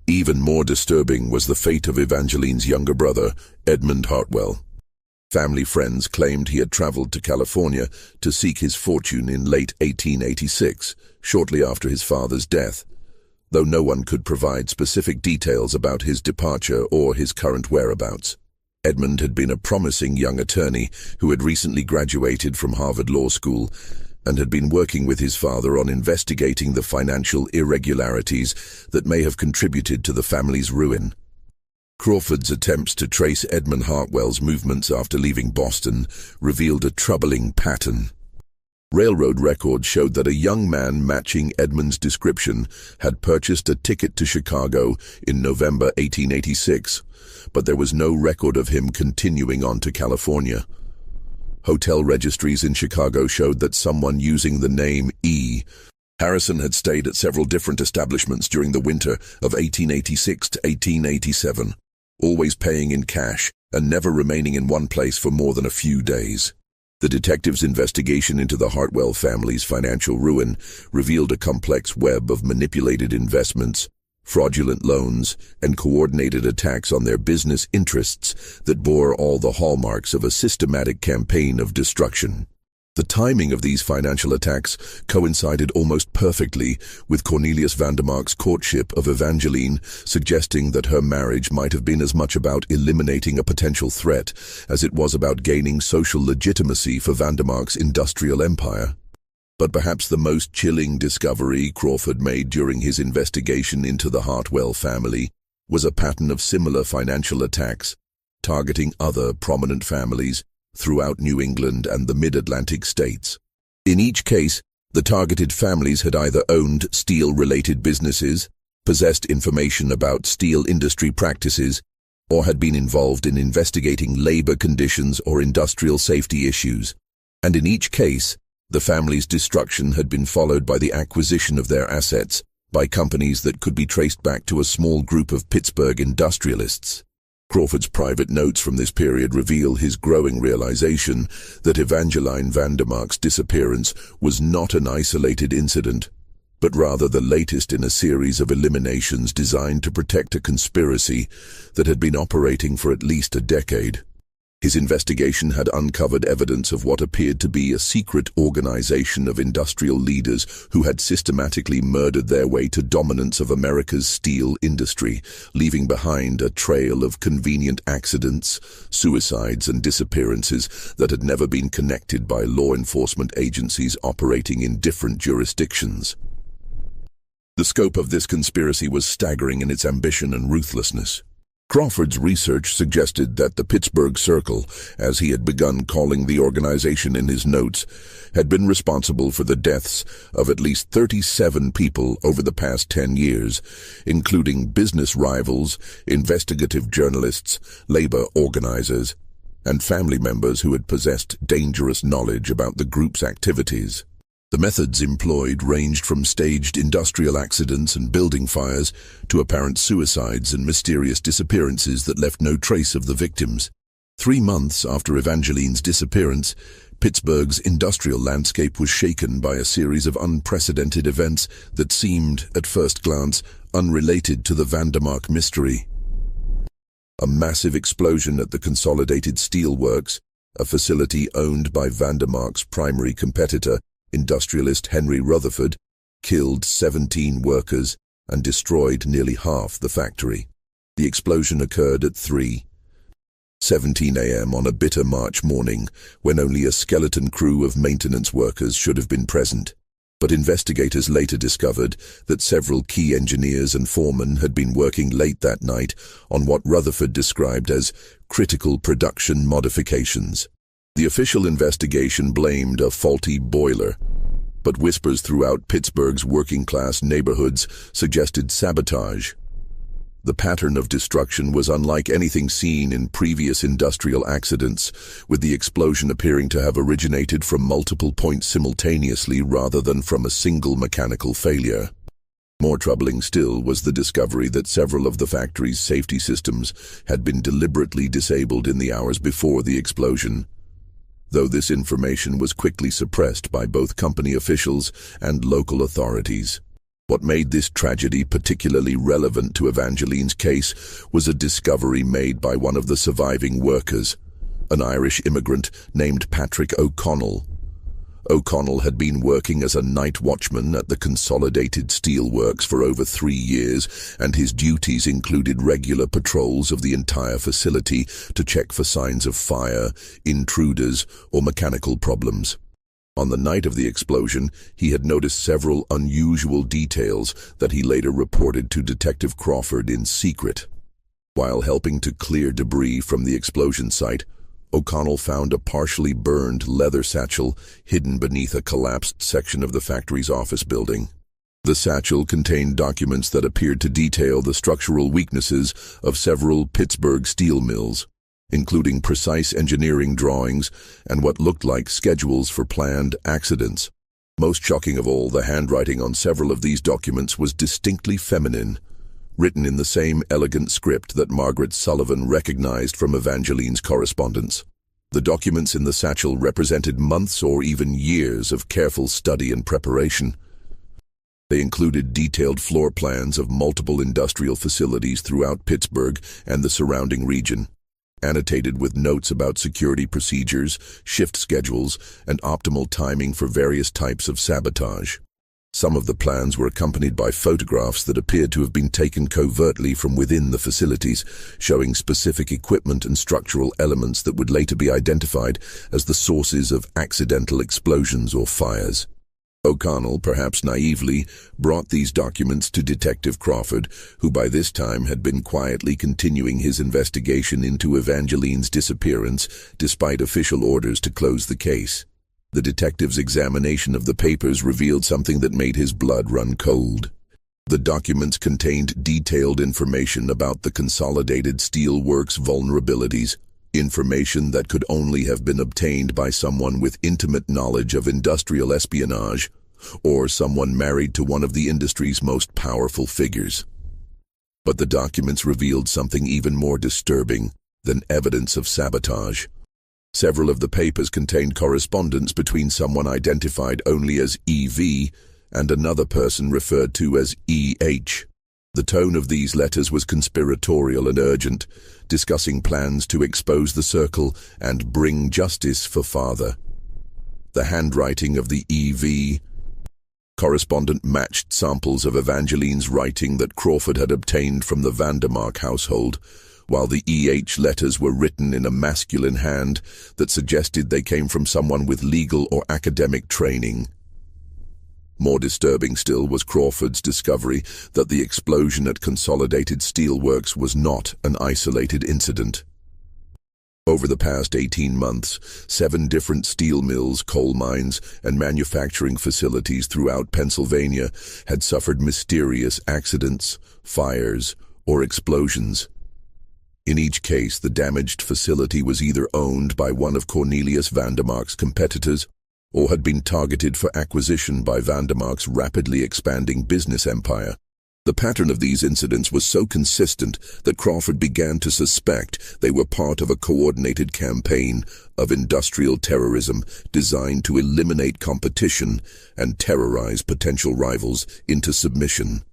Even more disturbing was the fate of Evangeline's younger brother, Edmund Hartwell. Family friends claimed he had traveled to California to seek his fortune in late 1886, shortly after his father's death, though no one could provide specific details about his departure or his current whereabouts. Edmund had been a promising young attorney who had recently graduated from Harvard Law School and had been working with his father on investigating the financial irregularities that may have contributed to the family's ruin. Crawford's attempts to trace Edmund Hartwell's movements after leaving Boston revealed a troubling pattern. Railroad records showed that a young man matching Edmund's description had purchased a ticket to Chicago in November 1886, but there was no record of him continuing on to California. Hotel registries in Chicago showed that someone using the name E. Harrison had stayed at several different establishments during the winter of 1886 to 1887, always paying in cash and never remaining in one place for more than a few days. The detectives' investigation into the Hartwell family's financial ruin revealed a complex web of manipulated investments, fraudulent loans, and coordinated attacks on their business interests that bore all the hallmarks of a systematic campaign of destruction. The timing of these financial attacks coincided almost perfectly with Cornelius Vandermark's courtship of Evangeline, suggesting that her marriage might have been as much about eliminating a potential threat as it was about gaining social legitimacy for Vandermark's industrial empire. But perhaps the most chilling discovery Crawford made during his investigation into the Hartwell family was a pattern of similar financial attacks, targeting other prominent families throughout New England and the mid-Atlantic states. In each case, the targeted families had either owned steel-related businesses, possessed information about steel industry practices, or had been involved in investigating labor conditions or industrial safety issues. And in each case, the family's destruction had been followed by the acquisition of their assets by companies that could be traced back to a small group of Pittsburgh industrialists. Crawford's private notes from this period reveal his growing realization that Evangeline Vandermark's disappearance was not an isolated incident, but rather the latest in a series of eliminations designed to protect a conspiracy that had been operating for at least a decade. His investigation had uncovered evidence of what appeared to be a secret organization of industrial leaders who had systematically murdered their way to dominance of America's steel industry, leaving behind a trail of convenient accidents, suicides, and disappearances that had never been connected by law enforcement agencies operating in different jurisdictions. The scope of this conspiracy was staggering in its ambition and ruthlessness. Crawford's research suggested that the Pittsburgh Circle, as he had begun calling the organization in his notes, had been responsible for the deaths of at least 37 people over the past 10 years, including business rivals, investigative journalists, labor organizers, and family members who had possessed dangerous knowledge about the group's activities. The methods employed ranged from staged industrial accidents and building fires to apparent suicides and mysterious disappearances that left no trace of the victims. 3 months after Evangeline's disappearance, Pittsburgh's industrial landscape was shaken by a series of unprecedented events that seemed, at first glance, unrelated to the Vandermark mystery. A massive explosion at the Consolidated Steel Works, a facility owned by Vandermark's primary competitor, industrialist Henry Rutherford, killed 17 workers and destroyed nearly half the factory. The explosion occurred at 3:17 a.m. on a bitter March morning when only a skeleton crew of maintenance workers should have been present. But investigators later discovered that several key engineers and foremen had been working late that night on what Rutherford described as critical production modifications. The official investigation blamed a faulty boiler, but whispers throughout Pittsburgh's working-class neighborhoods suggested sabotage. The pattern of destruction was unlike anything seen in previous industrial accidents, with the explosion appearing to have originated from multiple points simultaneously rather than from a single mechanical failure. More troubling still was the discovery that several of the factory's safety systems had been deliberately disabled in the hours before the explosion, though this information was quickly suppressed by both company officials and local authorities. What made this tragedy particularly relevant to Evangeline's case was a discovery made by one of the surviving workers, an Irish immigrant named Patrick O'Connell. O'Connell had been working as a night watchman at the Consolidated Steel Works for over 3 years, and his duties included regular patrols of the entire facility to check for signs of fire, intruders, or mechanical problems. On the night of the explosion, he had noticed several unusual details that he later reported to Detective Crawford in secret. While helping to clear debris from the explosion site, O'Connell found a partially burned leather satchel hidden beneath a collapsed section of the factory's office building. The satchel contained documents that appeared to detail the structural weaknesses of several Pittsburgh steel mills, including precise engineering drawings and what looked like schedules for planned accidents. Most shocking of all, the handwriting on several of these documents was distinctly feminine, written in the same elegant script that Margaret Sullivan recognized from Evangeline's correspondence. The documents in the satchel represented months or even years of careful study and preparation. They included detailed floor plans of multiple industrial facilities throughout Pittsburgh and the surrounding region, annotated with notes about security procedures, shift schedules, and optimal timing for various types of sabotage. Some of the plans were accompanied by photographs that appeared to have been taken covertly from within the facilities, showing specific equipment and structural elements that would later be identified as the sources of accidental explosions or fires. O'Connell, perhaps naively, brought these documents to Detective Crawford, who by this time had been quietly continuing his investigation into Evangeline's disappearance, despite official orders to close the case. The detective's examination of the papers revealed something that made his blood run cold. The documents contained detailed information about the Consolidated Steel Works vulnerabilities, information that could only have been obtained by someone with intimate knowledge of industrial espionage, or someone married to one of the industry's most powerful figures. But the documents revealed something even more disturbing than evidence of sabotage. Several of the papers contained correspondence between someone identified only as EV and another person referred to as EH. The tone of these letters was conspiratorial and urgent, discussing plans to expose the circle and bring justice for father. The handwriting of the EV correspondent matched samples of Evangeline's writing that Crawford had obtained from the Vandermark household, while the EH letters were written in a masculine hand that suggested they came from someone with legal or academic training. More disturbing still was Crawford's discovery that the explosion at Consolidated Steelworks was not an isolated incident. Over the past 18 months, 7 different steel mills, coal mines, and manufacturing facilities throughout Pennsylvania had suffered mysterious accidents, fires, or explosions. In each case, the damaged facility was either owned by one of Cornelius Vandermark's competitors or had been targeted for acquisition by Vandermark's rapidly expanding business empire. The pattern of these incidents was so consistent that Crawford began to suspect they were part of a coordinated campaign of industrial terrorism designed to eliminate competition and terrorize potential rivals into submission.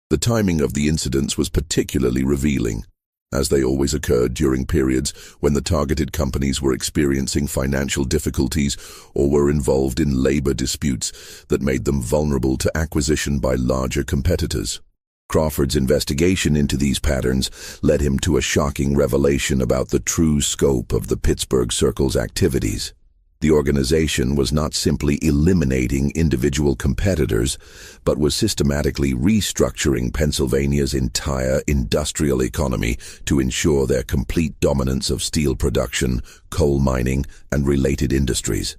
The timing of the incidents was particularly revealing, as they always occurred during periods when the targeted companies were experiencing financial difficulties or were involved in labor disputes that made them vulnerable to acquisition by larger competitors. Crawford's investigation into these patterns led him to a shocking revelation about the true scope of the Pittsburgh Circle's activities. The organization was not simply eliminating individual competitors, but was systematically restructuring Pennsylvania's entire industrial economy to ensure their complete dominance of steel production, coal mining, and related industries.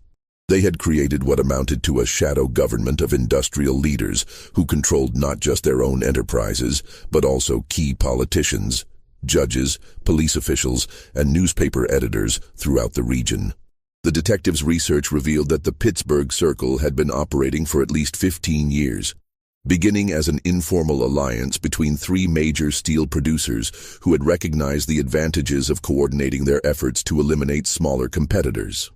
They had created what amounted to a shadow government of industrial leaders who controlled not just their own enterprises, but also key politicians, judges, police officials, and newspaper editors throughout the region. The detective's research revealed that the Pittsburgh Circle had been operating for at least 15 years, beginning as an informal alliance between 3 major steel producers who had recognized the advantages of coordinating their efforts to eliminate smaller competitors.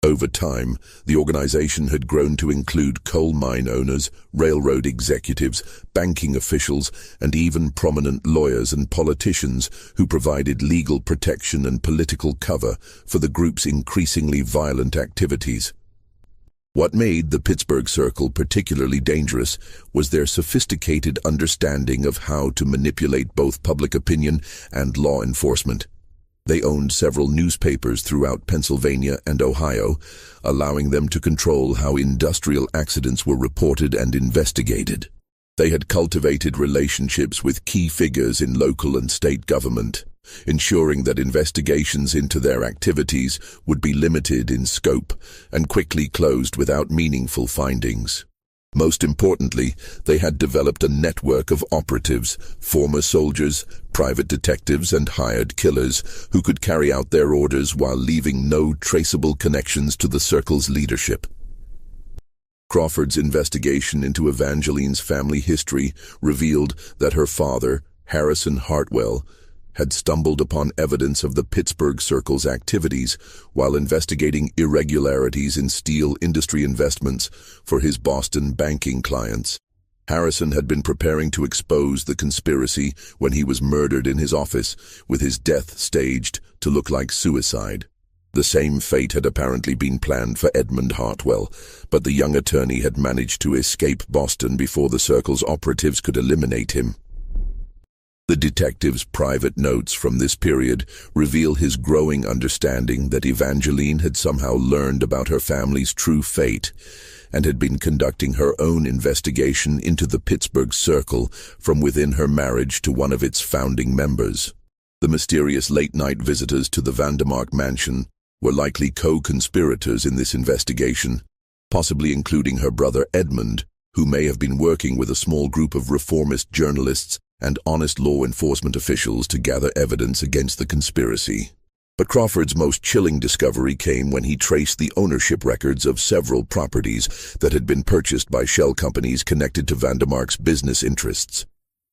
Over time, the organization had grown to include coal mine owners, railroad executives, banking officials, and even prominent lawyers and politicians who provided legal protection and political cover for the group's increasingly violent activities. What made the Pittsburgh Circle particularly dangerous was their sophisticated understanding of how to manipulate both public opinion and law enforcement. They owned several newspapers throughout Pennsylvania and Ohio, allowing them to control how industrial accidents were reported and investigated. They had cultivated relationships with key figures in local and state government, ensuring that investigations into their activities would be limited in scope and quickly closed without meaningful findings. Most importantly, they had developed a network of operatives, former soldiers, private detectives, and hired killers who could carry out their orders while leaving no traceable connections to the Circle's leadership. Crawford's investigation into Evangeline's family history revealed that her father, Harrison Hartwell, had stumbled upon evidence of the Pittsburgh Circle's activities while investigating irregularities in steel industry investments for his Boston banking clients. Harrison had been preparing to expose the conspiracy when he was murdered in his office, with his death staged to look like suicide. The same fate had apparently been planned for Edmund Hartwell, but the young attorney had managed to escape Boston before the Circle's operatives could eliminate him. The detective's private notes from this period reveal his growing understanding that Evangeline had somehow learned about her family's true fate and had been conducting her own investigation into the Pittsburgh Circle from within her marriage to one of its founding members. The mysterious late-night visitors to the Vandermark mansion were likely co-conspirators in this investigation, possibly including her brother Edmund, who may have been working with a small group of reformist journalists and honest law enforcement officials to gather evidence against the conspiracy. But Crawford's most chilling discovery came when he traced the ownership records of several properties that had been purchased by shell companies connected to Vandermark's business interests.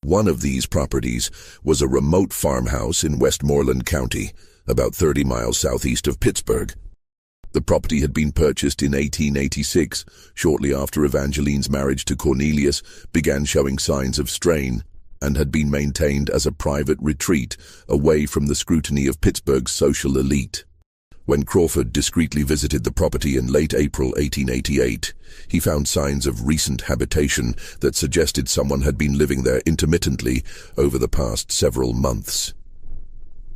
One of these properties was a remote farmhouse in Westmoreland County, about 30 miles southeast of Pittsburgh. The property had been purchased in 1886, shortly after Evangeline's marriage to Cornelius began showing signs of strain, and had been maintained as a private retreat away from the scrutiny of Pittsburgh's social elite. When Crawford discreetly visited the property in late April 1888, he found signs of recent habitation that suggested someone had been living there intermittently over the past several months.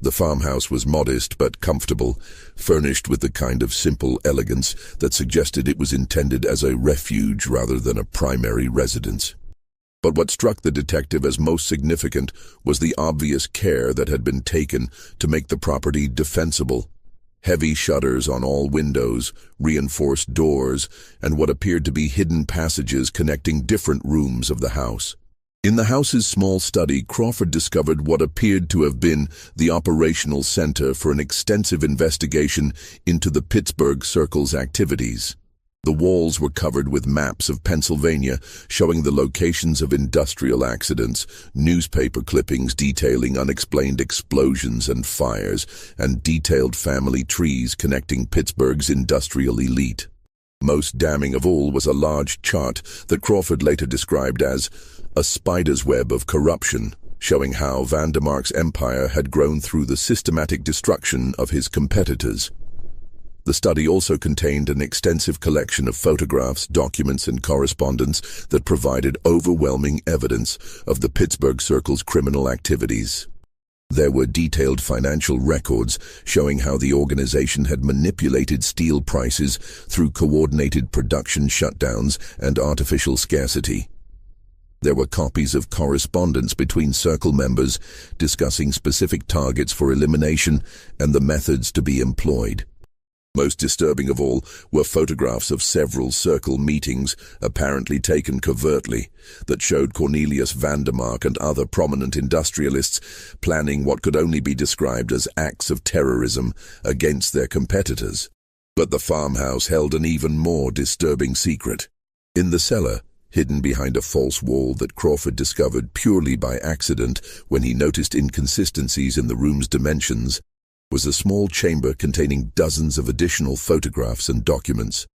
The farmhouse was modest but comfortable, furnished with the kind of simple elegance that suggested it was intended as a refuge rather than a primary residence. But what struck the detective as most significant was the obvious care that had been taken to make the property defensible. Heavy shutters on all windows, reinforced doors, and what appeared to be hidden passages connecting different rooms of the house. In the house's small study, Crawford discovered what appeared to have been the operational center for an extensive investigation into the Pittsburgh Circle's activities. The walls were covered with maps of Pennsylvania showing the locations of industrial accidents, newspaper clippings detailing unexplained explosions and fires, and detailed family trees connecting Pittsburgh's industrial elite. Most damning of all was a large chart that Crawford later described as a spider's web of corruption, showing how Vandermark's empire had grown through the systematic destruction of his competitors. The study also contained an extensive collection of photographs, documents, and correspondence that provided overwhelming evidence of the Pittsburgh Circle's criminal activities. There were detailed financial records showing how the organization had manipulated steel prices through coordinated production shutdowns and artificial scarcity. There were copies of correspondence between Circle members discussing specific targets for elimination and the methods to be employed. Most disturbing of all were photographs of several Circle meetings, apparently taken covertly, that showed Cornelius Vandermark and other prominent industrialists planning what could only be described as acts of terrorism against their competitors. But the farmhouse held an even more disturbing secret. In the cellar, hidden behind a false wall that Crawford discovered purely by accident when he noticed inconsistencies in the room's dimensions, was a small chamber containing dozens of additional photographs and documents.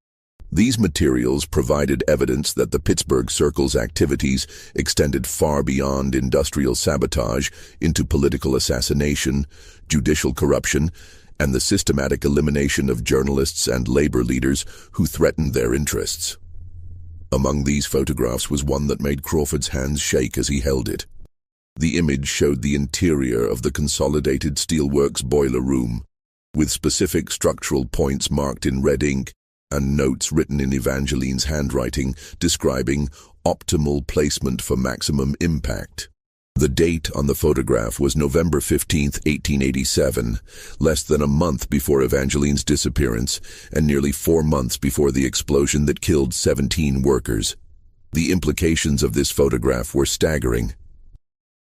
These materials provided evidence that the Pittsburgh Circle's activities extended far beyond industrial sabotage into political assassination, judicial corruption, and the systematic elimination of journalists and labor leaders who threatened their interests. Among these photographs was one that made Crawford's hands shake as he held it. The image showed the interior of the Consolidated Steelworks boiler room, with specific structural points marked in red ink and notes written in Evangeline's handwriting describing optimal placement for maximum impact. The date on the photograph was November 15, 1887, less than a month before Evangeline's disappearance and nearly 4 months before the explosion that killed 17 workers. The implications of this photograph were staggering.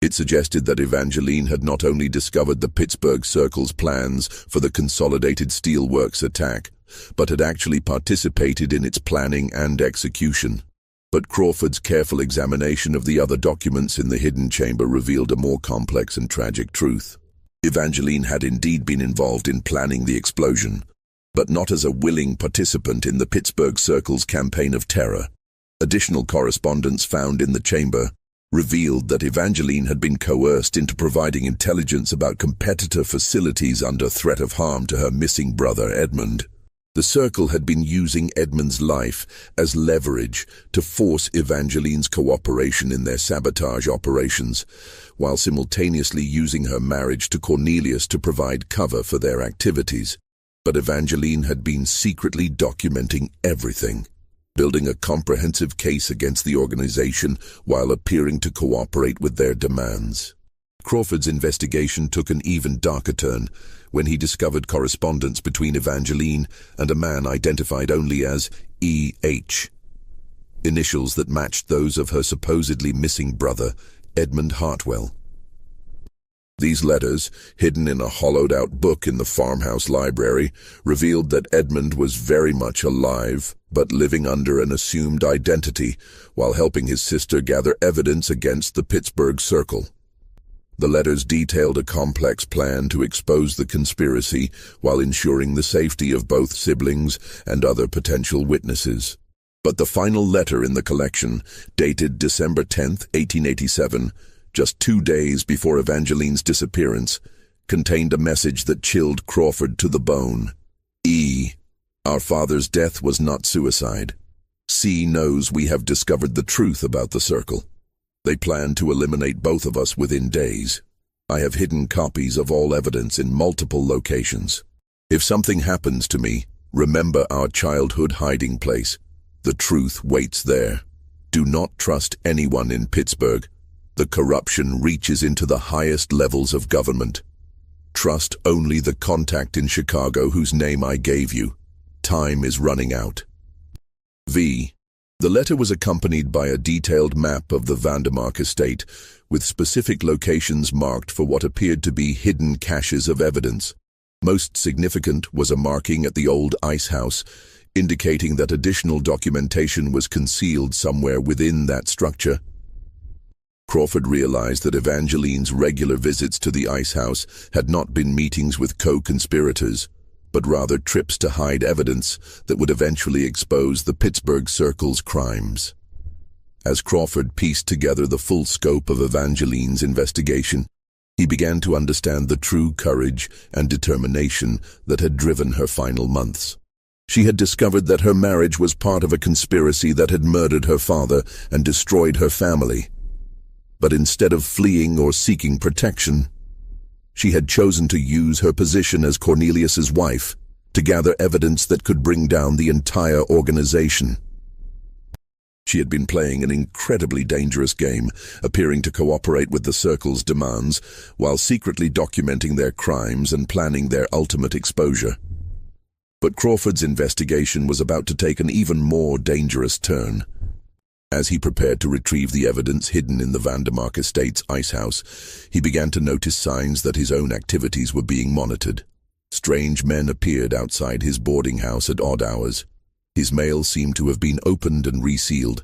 It suggested that Evangeline had not only discovered the Pittsburgh Circle's plans for the Consolidated Steelworks attack, but had actually participated in its planning and execution. But Crawford's careful examination of the other documents in the hidden chamber revealed a more complex and tragic truth. Evangeline had indeed been involved in planning the explosion, but not as a willing participant in the Pittsburgh Circle's campaign of terror. Additional correspondence found in the chamber revealed that Evangeline had been coerced into providing intelligence about competitor facilities under threat of harm to her missing brother Edmund. The Circle had been using Edmund's life as leverage to force Evangeline's cooperation in their sabotage operations, while simultaneously using her marriage to Cornelius to provide cover for their activities. But Evangeline had been secretly documenting everything. building a comprehensive case against the organization while appearing to cooperate with their demands. Crawford's investigation took an even darker turn when he discovered correspondence between Evangeline and a man identified only as E.H., initials that matched those of her supposedly missing brother, Edmund Hartwell. These letters, hidden in a hollowed-out book in the farmhouse library, revealed that Edmund was very much alive, but living under an assumed identity, while helping his sister gather evidence against the Pittsburgh Circle. The letters detailed a complex plan to expose the conspiracy while ensuring the safety of both siblings and other potential witnesses. But the final letter in the collection, dated December 10, 1887, just 2 days before Evangeline's disappearance, contained a message that chilled Crawford to the bone. E. Our father's death was not suicide. C knows we have discovered the truth about the circle. They plan to eliminate both of us within days. I have hidden copies of all evidence in multiple locations. If something happens to me, remember our childhood hiding place. The truth waits there. Do not trust anyone in Pittsburgh. The corruption reaches into the highest levels of government. Trust only the contact in Chicago whose name I gave you. Time is running out. V. The letter was accompanied by a detailed map of the Vandermark estate, with specific locations marked for what appeared to be hidden caches of evidence. Most significant was a marking at the old ice house, indicating that additional documentation was concealed somewhere within that structure. Crawford realized that Evangeline's regular visits to the ice house had not been meetings with co-conspirators, but rather trips to hide evidence that would eventually expose the Pittsburgh Circle's crimes. As Crawford pieced together the full scope of Evangeline's investigation, he began to understand the true courage and determination that had driven her final months. She had discovered that her marriage was part of a conspiracy that had murdered her father and destroyed her family. But instead of fleeing or seeking protection, she had chosen to use her position as Cornelius's wife to gather evidence that could bring down the entire organization. She had been playing an incredibly dangerous game, appearing to cooperate with the Circle's demands while secretly documenting their crimes and planning their ultimate exposure. But Crawford's investigation was about to take an even more dangerous turn. As he prepared to retrieve the evidence hidden in the Vandermark estate's ice house, he began to notice signs that his own activities were being monitored. Strange men appeared outside his boarding house at odd hours. His mail seemed to have been opened and resealed.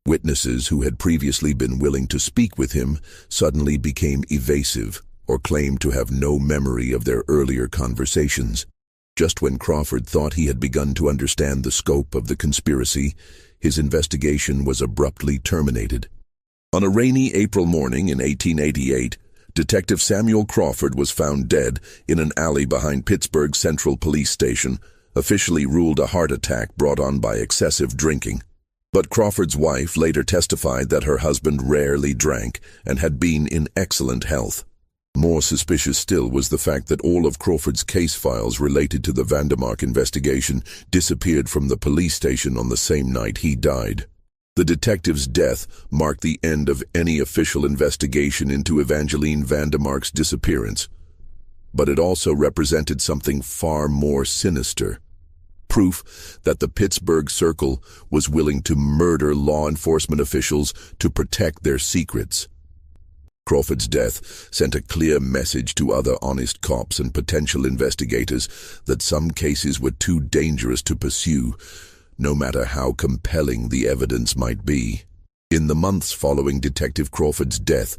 Witnesses who had previously been willing to speak with him suddenly became evasive or claimed to have no memory of their earlier conversations. Just when Crawford thought he had begun to understand the scope of the conspiracy, his investigation was abruptly terminated. On a rainy April morning in 1888, Detective Samuel Crawford was found dead in an alley behind Pittsburgh Central Police Station, officially ruled a heart attack brought on by excessive drinking. But Crawford's wife later testified that her husband rarely drank and had been in excellent health. More suspicious still was the fact that all of Crawford's case files related to the Vandermark investigation disappeared from the police station on the same night he died. The detective's death marked the end of any official investigation into Evangeline Vandermark's disappearance. But it also represented something far more sinister. Proof that the Pittsburgh Circle was willing to murder law enforcement officials to protect their secrets. Crawford's death sent a clear message to other honest cops and potential investigators that some cases were too dangerous to pursue, no matter how compelling the evidence might be. In the months following Detective Crawford's death,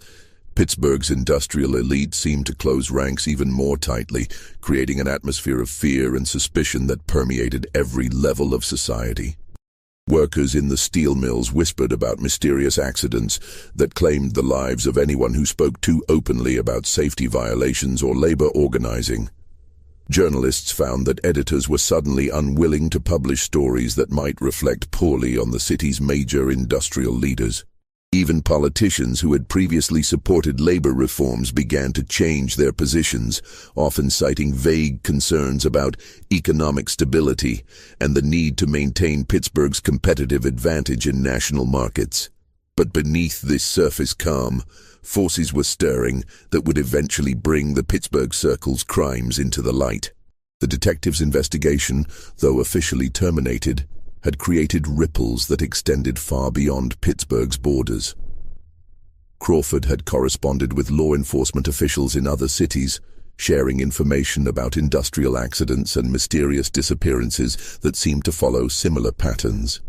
Pittsburgh's industrial elite seemed to close ranks even more tightly, creating an atmosphere of fear and suspicion that permeated every level of society. Workers in the steel mills whispered about mysterious accidents that claimed the lives of anyone who spoke too openly about safety violations or labor organizing. Journalists found that editors were suddenly unwilling to publish stories that might reflect poorly on the city's major industrial leaders. Even politicians who had previously supported labor reforms began to change their positions, often citing vague concerns about economic stability and the need to maintain Pittsburgh's competitive advantage in national markets. But beneath this surface calm, forces were stirring that would eventually bring the Pittsburgh Circle's crimes into the light. The detectives' investigation, though officially terminated, had created ripples that extended far beyond Pittsburgh's borders. Crawford had corresponded with law enforcement officials in other cities, sharing information about industrial accidents and mysterious disappearances that seemed to follow similar patterns.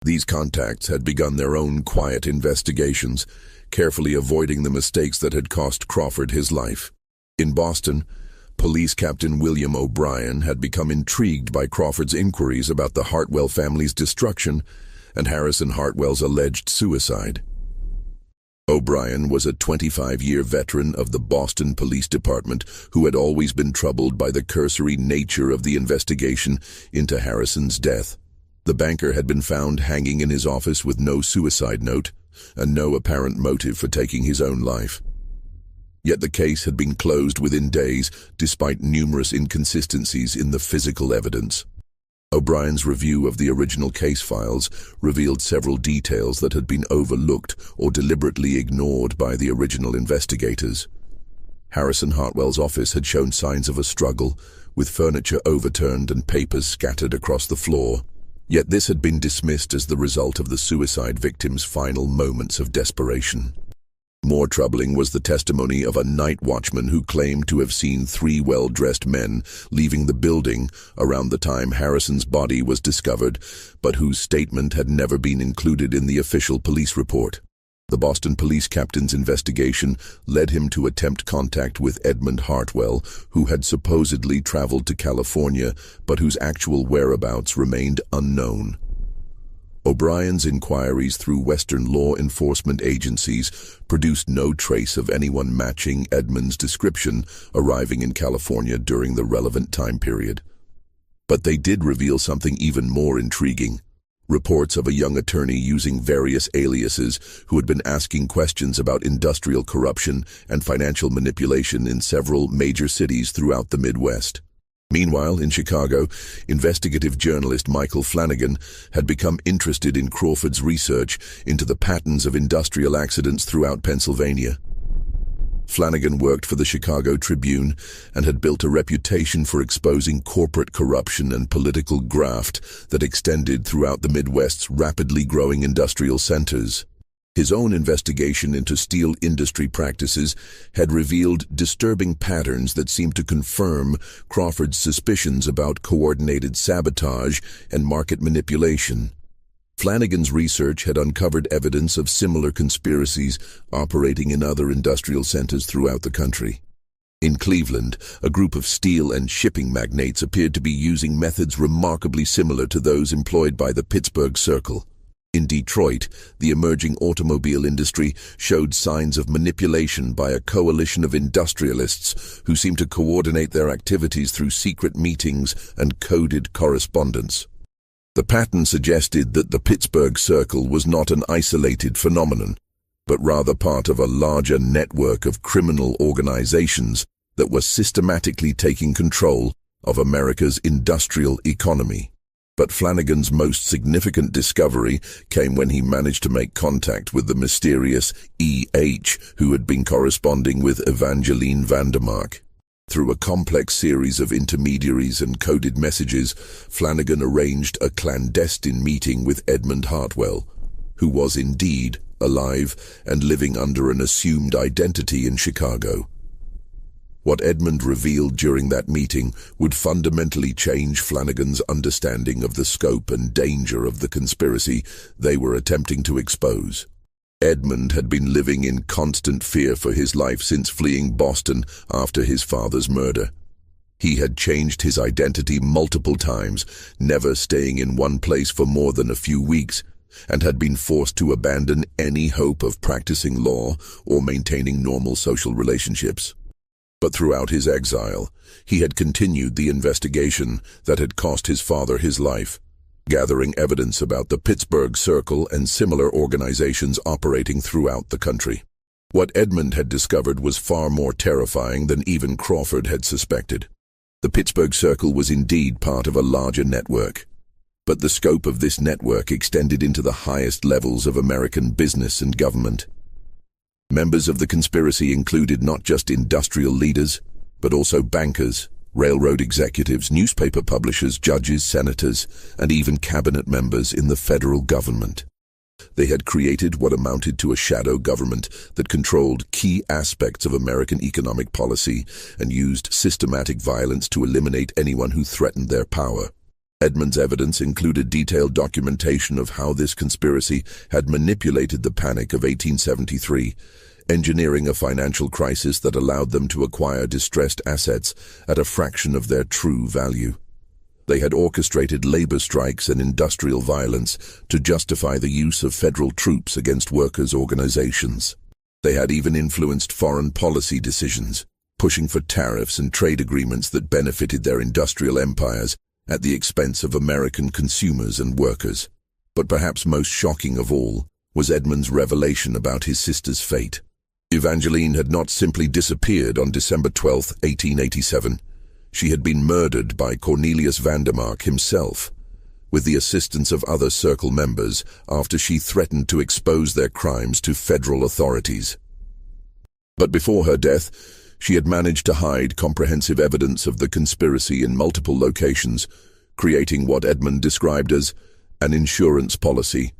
These contacts had begun their own quiet investigations, carefully avoiding the mistakes that had cost Crawford his life. In Boston, Police Captain William O'Brien had become intrigued by Crawford's inquiries about the Hartwell family's destruction and Harrison Hartwell's alleged suicide. O'Brien was a 25-year veteran of the Boston Police Department who had always been troubled by the cursory nature of the investigation into Harrison's death. The banker had been found hanging in his office with no suicide note and no apparent motive for taking his own life. Yet the case had been closed within days, despite numerous inconsistencies in the physical evidence. O'Brien's review of the original case files revealed several details that had been overlooked or deliberately ignored by the original investigators. Harrison Hartwell's office had shown signs of a struggle, with furniture overturned and papers scattered across the floor. Yet this had been dismissed as the result of the suicide victim's final moments of desperation. More troubling was the testimony of a night watchman who claimed to have seen 3 well-dressed men leaving the building around the time Harrison's body was discovered, but whose statement had never been included in the official police report. The Boston police captain's investigation led him to attempt contact with Edmund Hartwell, who had supposedly traveled to California, but whose actual whereabouts remained unknown. O'Brien's inquiries through Western law enforcement agencies produced no trace of anyone matching Edmund's description arriving in California during the relevant time period. But they did reveal something even more intriguing. Reports of a young attorney using various aliases who had been asking questions about industrial corruption and financial manipulation in several major cities throughout the Midwest. Meanwhile, in Chicago, investigative journalist Michael Flanagan had become interested in Crawford's research into the patterns of industrial accidents throughout Pennsylvania. Flanagan worked for the Chicago Tribune and had built a reputation for exposing corporate corruption and political graft that extended throughout the Midwest's rapidly growing industrial centers. His own investigation into steel industry practices had revealed disturbing patterns that seemed to confirm Crawford's suspicions about coordinated sabotage and market manipulation. Flanagan's research had uncovered evidence of similar conspiracies operating in other industrial centers throughout the country. In Cleveland, a group of steel and shipping magnates appeared to be using methods remarkably similar to those employed by the Pittsburgh Circle. In Detroit, the emerging automobile industry showed signs of manipulation by a coalition of industrialists who seemed to coordinate their activities through secret meetings and coded correspondence. The pattern suggested that the Pittsburgh Circle was not an isolated phenomenon, but rather part of a larger network of criminal organizations that were systematically taking control of America's industrial economy. But Flanagan's most significant discovery came when he managed to make contact with the mysterious E.H., who had been corresponding with Evangeline Vandermark. Through a complex series of intermediaries and coded messages, Flanagan arranged a clandestine meeting with Edmund Hartwell, who was indeed alive and living under an assumed identity in Chicago. What Edmund revealed during that meeting would fundamentally change Flanagan's understanding of the scope and danger of the conspiracy they were attempting to expose. Edmund had been living in constant fear for his life since fleeing Boston after his father's murder. He had changed his identity multiple times, never staying in one place for more than a few weeks, and had been forced to abandon any hope of practicing law or maintaining normal social relationships. But throughout his exile, he had continued the investigation that had cost his father his life, gathering evidence about the Pittsburgh Circle and similar organizations operating throughout the country. What Edmund had discovered was far more terrifying than even Crawford had suspected. The Pittsburgh Circle was indeed part of a larger network, but the scope of this network extended into the highest levels of American business and government. Members of the conspiracy included not just industrial leaders, but also bankers, railroad executives, newspaper publishers, judges, senators, and even cabinet members in the federal government. They had created what amounted to a shadow government that controlled key aspects of American economic policy and used systematic violence to eliminate anyone who threatened their power. Edmund's evidence included detailed documentation of how this conspiracy had manipulated the Panic of 1873, engineering a financial crisis that allowed them to acquire distressed assets at a fraction of their true value. They had orchestrated labor strikes and industrial violence to justify the use of federal troops against workers' organizations. They had even influenced foreign policy decisions, pushing for tariffs and trade agreements that benefited their industrial empires at the expense of American consumers and workers. But perhaps most shocking of all was Edmund's revelation about his sister's fate. Evangeline had not simply disappeared on December 12, 1887. She had been murdered by Cornelius Vandermark himself, with the assistance of other Circle members, after she threatened to expose their crimes to federal authorities. But before her death, she had managed to hide comprehensive evidence of the conspiracy in multiple locations, creating what Edmund described as an insurance policy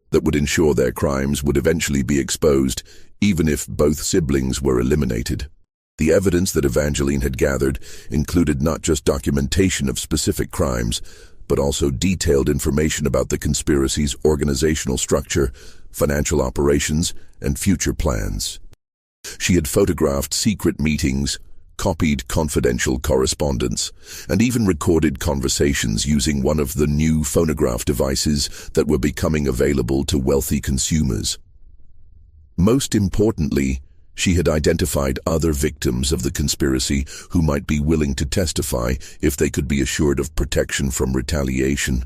that would ensure their crimes would eventually be exposed, even if both siblings were eliminated. The evidence that Evangeline had gathered included not just documentation of specific crimes, but also detailed information about the conspiracy's organizational structure, financial operations, and future plans. She had photographed secret meetings, copied confidential correspondence, and even recorded conversations using one of the new phonograph devices that were becoming available to wealthy consumers. Most importantly, she had identified other victims of the conspiracy who might be willing to testify if they could be assured of protection from retaliation.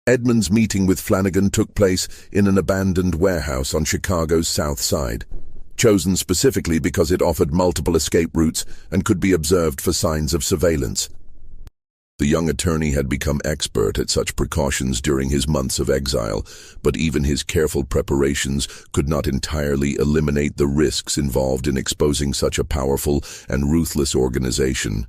Edmund's meeting with Flanagan took place in an abandoned warehouse on Chicago's South Side, chosen specifically because it offered multiple escape routes and could be observed for signs of surveillance. The young attorney had become expert at such precautions during his months of exile, but even his careful preparations could not entirely eliminate the risks involved in exposing such a powerful and ruthless organization.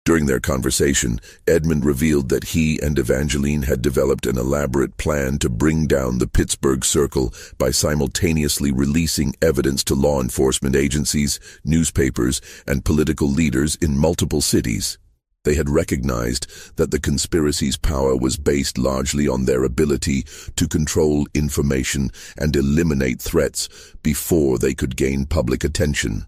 During their conversation, Edmund revealed that he and Evangeline had developed an elaborate plan to bring down the Pittsburgh Circle by simultaneously releasing evidence to law enforcement agencies, newspapers, and political leaders in multiple cities. They had recognized that the conspiracy's power was based largely on their ability to control information and eliminate threats before they could gain public attention.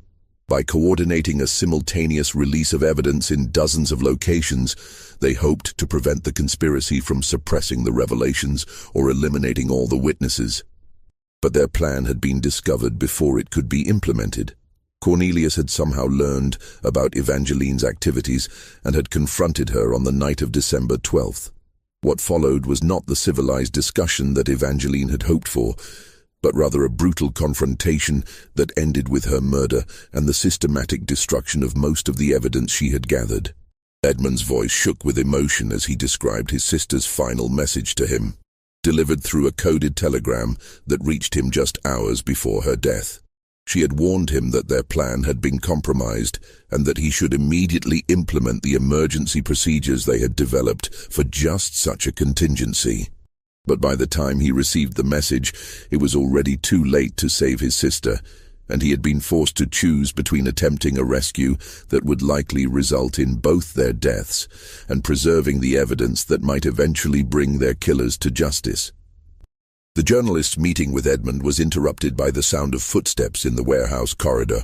By coordinating a simultaneous release of evidence in dozens of locations, they hoped to prevent the conspiracy from suppressing the revelations or eliminating all the witnesses. But their plan had been discovered before it could be implemented. Cornelius had somehow learned about Evangeline's activities and had confronted her on the night of December 12th. What followed was not the civilized discussion that Evangeline had hoped for, but rather a brutal confrontation that ended with her murder and the systematic destruction of most of the evidence she had gathered. Edmund's voice shook with emotion as he described his sister's final message to him, delivered through a coded telegram that reached him just hours before her death. She had warned him that their plan had been compromised and that he should immediately implement the emergency procedures they had developed for just such a contingency. But by the time he received the message, it was already too late to save his sister, and he had been forced to choose between attempting a rescue that would likely result in both their deaths and preserving the evidence that might eventually bring their killers to justice. The journalist's meeting with Edmund was interrupted by the sound of footsteps in the warehouse corridor,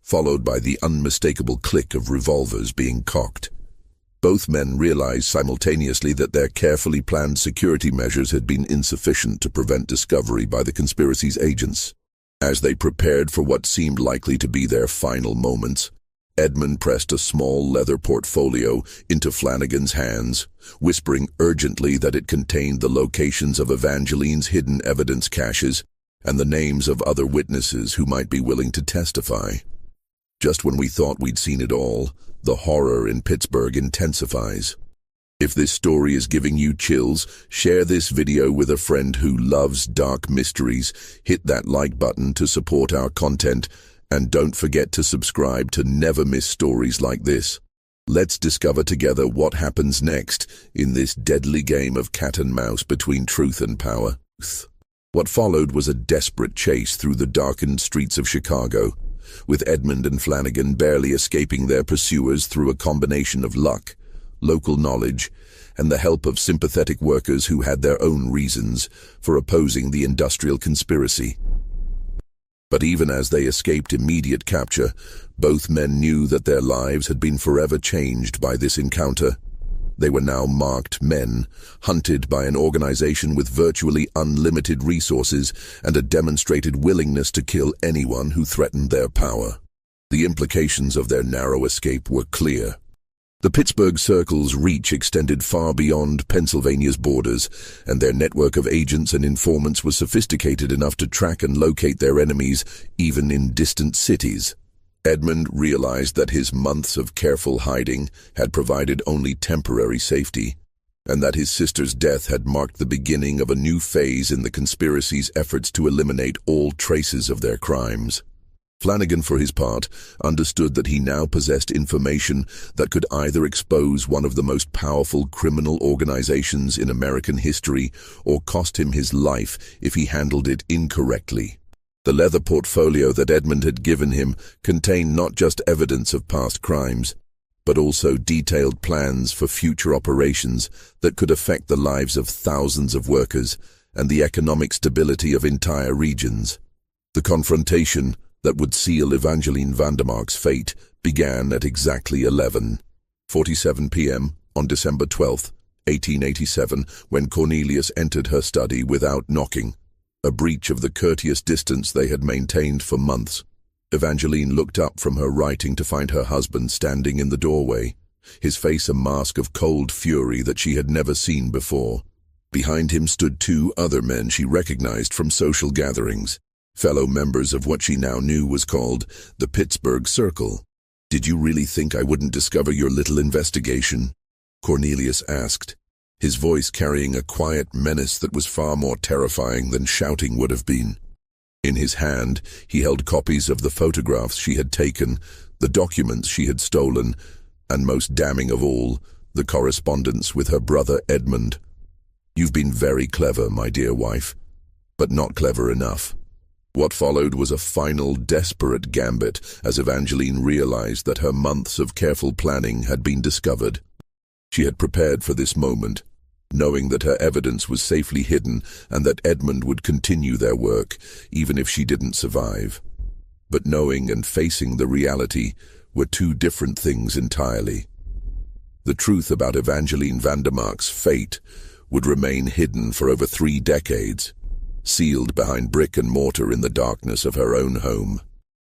followed by the unmistakable click of revolvers being cocked. Both men realized simultaneously that their carefully planned security measures had been insufficient to prevent discovery by the conspiracy's agents. As they prepared for what seemed likely to be their final moments, Edmund pressed a small leather portfolio into Flanagan's hands, whispering urgently that it contained the locations of Evangeline's hidden evidence caches and the names of other witnesses who might be willing to testify. Just when we thought we'd seen it all, the horror in Pittsburgh intensifies. If this story is giving you chills, share this video with a friend who loves dark mysteries, hit that like button to support our content, and don't forget to subscribe to never miss stories like this. Let's discover together what happens next in this deadly game of cat and mouse between truth and power. What followed was a desperate chase through the darkened streets of Chicago, with Edmund and Flanagan barely escaping their pursuers through a combination of luck, local knowledge, and the help of sympathetic workers who had their own reasons for opposing the industrial conspiracy. But even as they escaped immediate capture, both men knew that their lives had been forever changed by this encounter. They were now marked men, hunted by an organization with virtually unlimited resources and a demonstrated willingness to kill anyone who threatened their power. The implications of their narrow escape were clear. The Pittsburgh Circle's reach extended far beyond Pennsylvania's borders, and their network of agents and informants was sophisticated enough to track and locate their enemies, even in distant cities. Edmund realized that his months of careful hiding had provided only temporary safety, and that his sister's death had marked the beginning of a new phase in the conspiracy's efforts to eliminate all traces of their crimes. Flanagan, for his part, understood that he now possessed information that could either expose one of the most powerful criminal organizations in American history or cost him his life if he handled it incorrectly. The leather portfolio that Edmund had given him contained not just evidence of past crimes, but also detailed plans for future operations that could affect the lives of thousands of workers and the economic stability of entire regions. The confrontation that would seal Evangeline Vandermark's fate began at exactly 11:47 p.m. on December 12, 1887, when Cornelius entered her study without knocking, a breach of the courteous distance they had maintained for months. Evangeline looked up from her writing to find her husband standing in the doorway, his face a mask of cold fury that she had never seen before. Behind him stood two other men she recognized from social gatherings, fellow members of what she now knew was called the Pittsburgh Circle. "Did you really think I wouldn't discover your little investigation?" Cornelius asked, his voice carrying a quiet menace that was far more terrifying than shouting would have been. In his hand, he held copies of the photographs she had taken, the documents she had stolen, and most damning of all, the correspondence with her brother Edmund. "You've been very clever, my dear wife, but not clever enough." What followed was a final desperate gambit as Evangeline realized that her months of careful planning had been discovered. She had prepared for this moment, knowing that her evidence was safely hidden and that Edmund would continue their work, even if she didn't survive. But knowing and facing the reality were two different things entirely. The truth about Evangeline Vandermark's fate would remain hidden for over 3 decades, sealed behind brick and mortar in the darkness of her own home.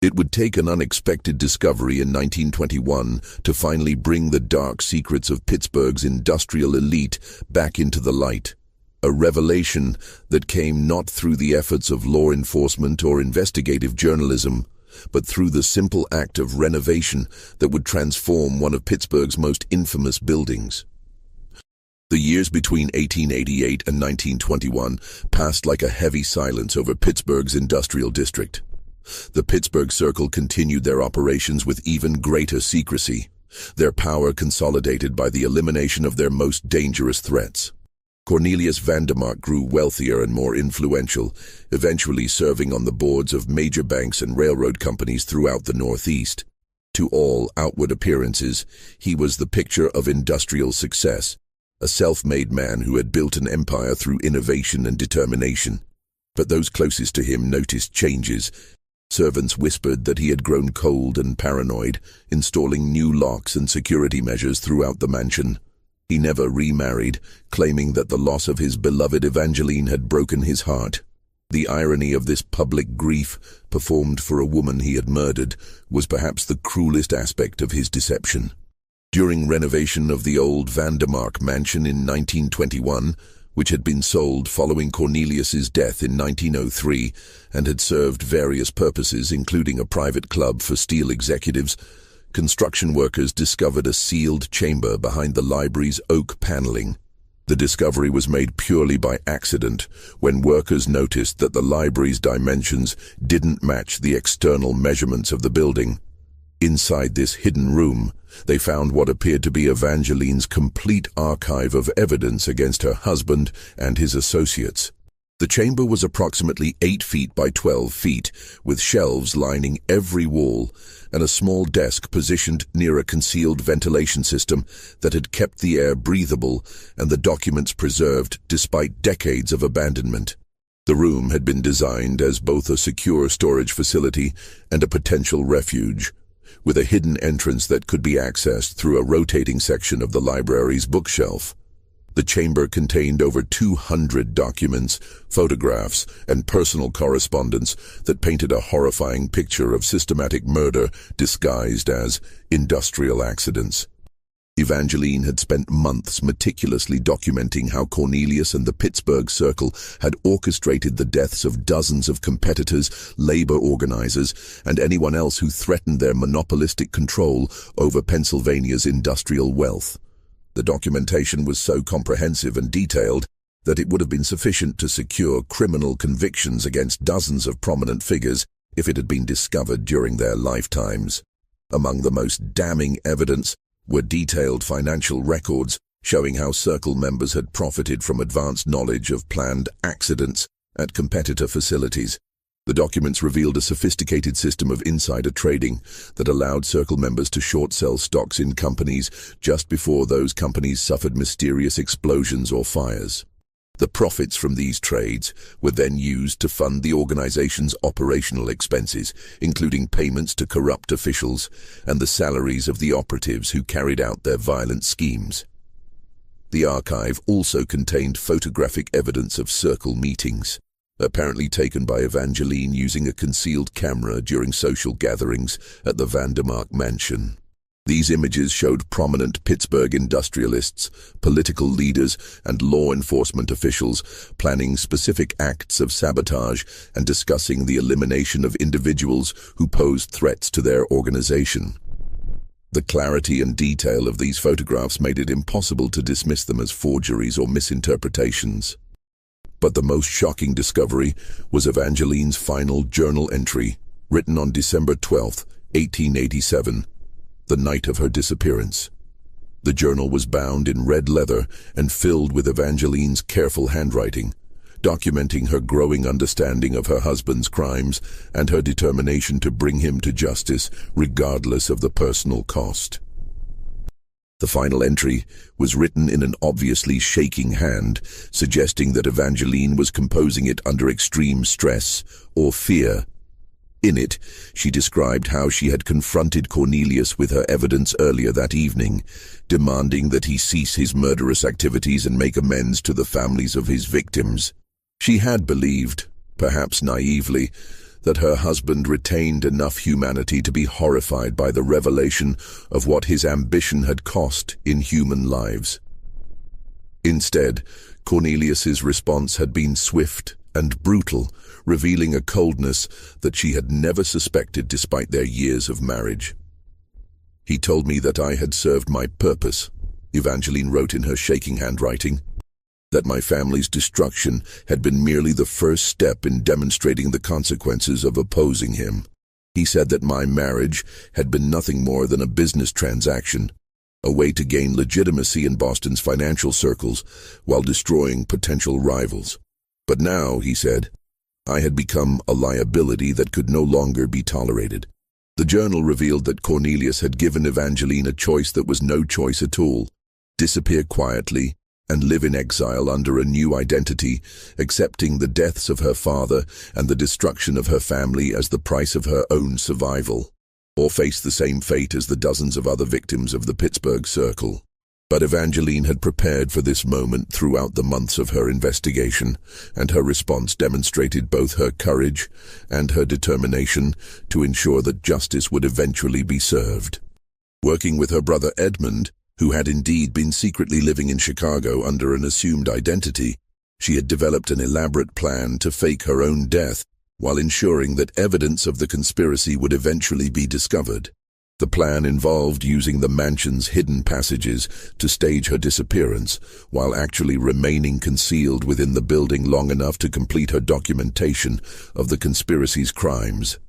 It would take an unexpected discovery in 1921 to finally bring the dark secrets of Pittsburgh's industrial elite back into the light. A revelation that came not through the efforts of law enforcement or investigative journalism, but through the simple act of renovation that would transform one of Pittsburgh's most infamous buildings. The years between 1888 and 1921 passed like a heavy silence over Pittsburgh's industrial district. The Pittsburgh Circle continued their operations with even greater secrecy, their power consolidated by the elimination of their most dangerous threats. Cornelius Vandermark grew wealthier and more influential, eventually serving on the boards of major banks and railroad companies throughout the Northeast. To all outward appearances, he was the picture of industrial success, a self-made man who had built an empire through innovation and determination. But those closest to him noticed changes. Servants whispered that he had grown cold and paranoid, installing new locks and security measures throughout the mansion. He never remarried, claiming that the loss of his beloved Evangeline had broken his heart. The irony of this public grief, performed for a woman he had murdered, was perhaps the cruelest aspect of his deception. During renovation of the old Vandermark mansion in 1921, which had been sold following Cornelius's death in 1903 and had served various purposes, including a private club for steel executives, construction workers discovered a sealed chamber behind the library's oak paneling. The discovery was made purely by accident when workers noticed that the library's dimensions didn't match the external measurements of the building. Inside this hidden room, they found what appeared to be Evangeline's complete archive of evidence against her husband and his associates. The chamber was approximately 8 feet by 12 feet, with shelves lining every wall and a small desk positioned near a concealed ventilation system that had kept the air breathable and the documents preserved despite decades of abandonment. The room had been designed as both a secure storage facility and a potential refuge, with a hidden entrance that could be accessed through a rotating section of the library's bookshelf. The chamber contained over 200 documents, photographs, and personal correspondence that painted a horrifying picture of systematic murder disguised as industrial accidents. Evangeline had spent months meticulously documenting how Cornelius and the Pittsburgh Circle had orchestrated the deaths of dozens of competitors, labor organizers, and anyone else who threatened their monopolistic control over Pennsylvania's industrial wealth. The documentation was so comprehensive and detailed that it would have been sufficient to secure criminal convictions against dozens of prominent figures if it had been discovered during their lifetimes. Among the most damning evidence were detailed financial records showing how Circle members had profited from advanced knowledge of planned accidents at competitor facilities. The documents revealed a sophisticated system of insider trading that allowed Circle members to short-sell stocks in companies just before those companies suffered mysterious explosions or fires. The profits from these trades were then used to fund the organization's operational expenses, including payments to corrupt officials and the salaries of the operatives who carried out their violent schemes. The archive also contained photographic evidence of Circle meetings, apparently taken by Evangeline using a concealed camera during social gatherings at the Vandermark mansion. These images showed prominent Pittsburgh industrialists, political leaders, and law enforcement officials planning specific acts of sabotage and discussing the elimination of individuals who posed threats to their organization. The clarity and detail of these photographs made it impossible to dismiss them as forgeries or misinterpretations. But the most shocking discovery was Evangeline's final journal entry, written on December 12, 1887, the night of her disappearance. The journal was bound in red leather and filled with Evangeline's careful handwriting, documenting her growing understanding of her husband's crimes and her determination to bring him to justice regardless of the personal cost. The final entry was written in an obviously shaking hand, suggesting that Evangeline was composing it under extreme stress or fear. In it, she described how she had confronted Cornelius with her evidence earlier that evening, demanding that he cease his murderous activities and make amends to the families of his victims. She had believed, perhaps naively, that her husband retained enough humanity to be horrified by the revelation of what his ambition had cost in human lives. Instead, Cornelius's response had been swift and brutal, revealing a coldness that she had never suspected despite their years of marriage. "He told me that I had served my purpose," Evangeline wrote in her shaking handwriting, "that my family's destruction had been merely the first step in demonstrating the consequences of opposing him. He said that my marriage had been nothing more than a business transaction, a way to gain legitimacy in Boston's financial circles while destroying potential rivals. But now," he said, "I had become a liability that could no longer be tolerated." The journal revealed that Cornelius had given Evangeline a choice that was no choice at all: disappear quietly and live in exile under a new identity, accepting the deaths of her father and the destruction of her family as the price of her own survival, or face the same fate as the dozens of other victims of the Pittsburgh Circle. But Evangeline had prepared for this moment throughout the months of her investigation, and her response demonstrated both her courage and her determination to ensure that justice would eventually be served. Working with her brother Edmund, who had indeed been secretly living in Chicago under an assumed identity, she had developed an elaborate plan to fake her own death while ensuring that evidence of the conspiracy would eventually be discovered. The plan involved using the mansion's hidden passages to stage her disappearance, while actually remaining concealed within the building long enough to complete her documentation of the conspiracy's crimes.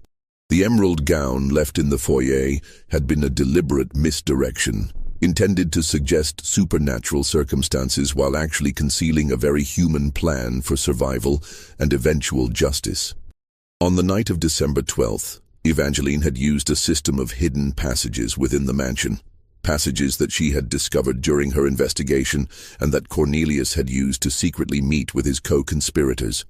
The emerald gown left in the foyer had been a deliberate misdirection, intended to suggest supernatural circumstances while actually concealing a very human plan for survival and eventual justice. On the night of December 12th, Evangeline had used a system of hidden passages within the mansion, passages that she had discovered during her investigation and that Cornelius had used to secretly meet with his co-conspirators.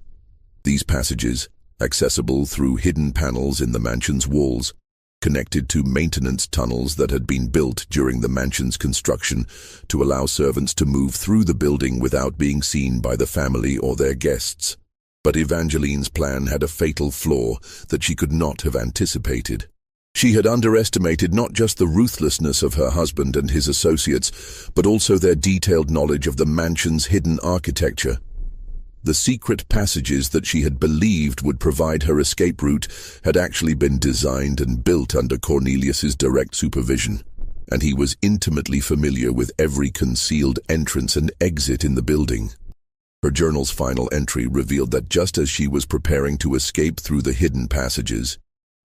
These passages, accessible through hidden panels in the mansion's walls, connected to maintenance tunnels that had been built during the mansion's construction to allow servants to move through the building without being seen by the family or their guests. But Evangeline's plan had a fatal flaw that she could not have anticipated. She had underestimated not just the ruthlessness of her husband and his associates, but also their detailed knowledge of the mansion's hidden architecture. The secret passages that she had believed would provide her escape route had actually been designed and built under Cornelius's direct supervision, and he was intimately familiar with every concealed entrance and exit in the building. Her journal's final entry revealed that just as she was preparing to escape through the hidden passages,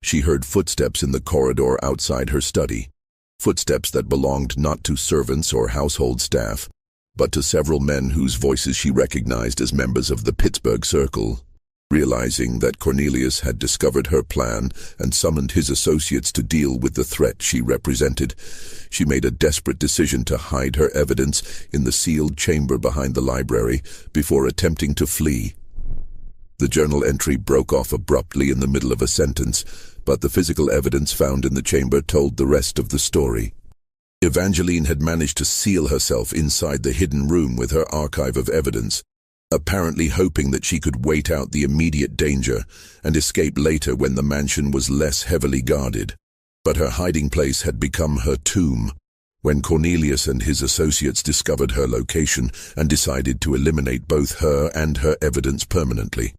she heard footsteps in the corridor outside her study, footsteps that belonged not to servants or household staff, but to several men whose voices she recognized as members of the Pittsburgh Circle. Realizing that Cornelius had discovered her plan and summoned his associates to deal with the threat she represented, she made a desperate decision to hide her evidence in the sealed chamber behind the library before attempting to flee. The journal entry broke off abruptly in the middle of a sentence, but the physical evidence found in the chamber told the rest of the story. Evangeline had managed to seal herself inside the hidden room with her archive of evidence, apparently hoping that she could wait out the immediate danger and escape later when the mansion was less heavily guarded. But her hiding place had become her tomb when Cornelius and his associates discovered her location and decided to eliminate both her and her evidence permanently.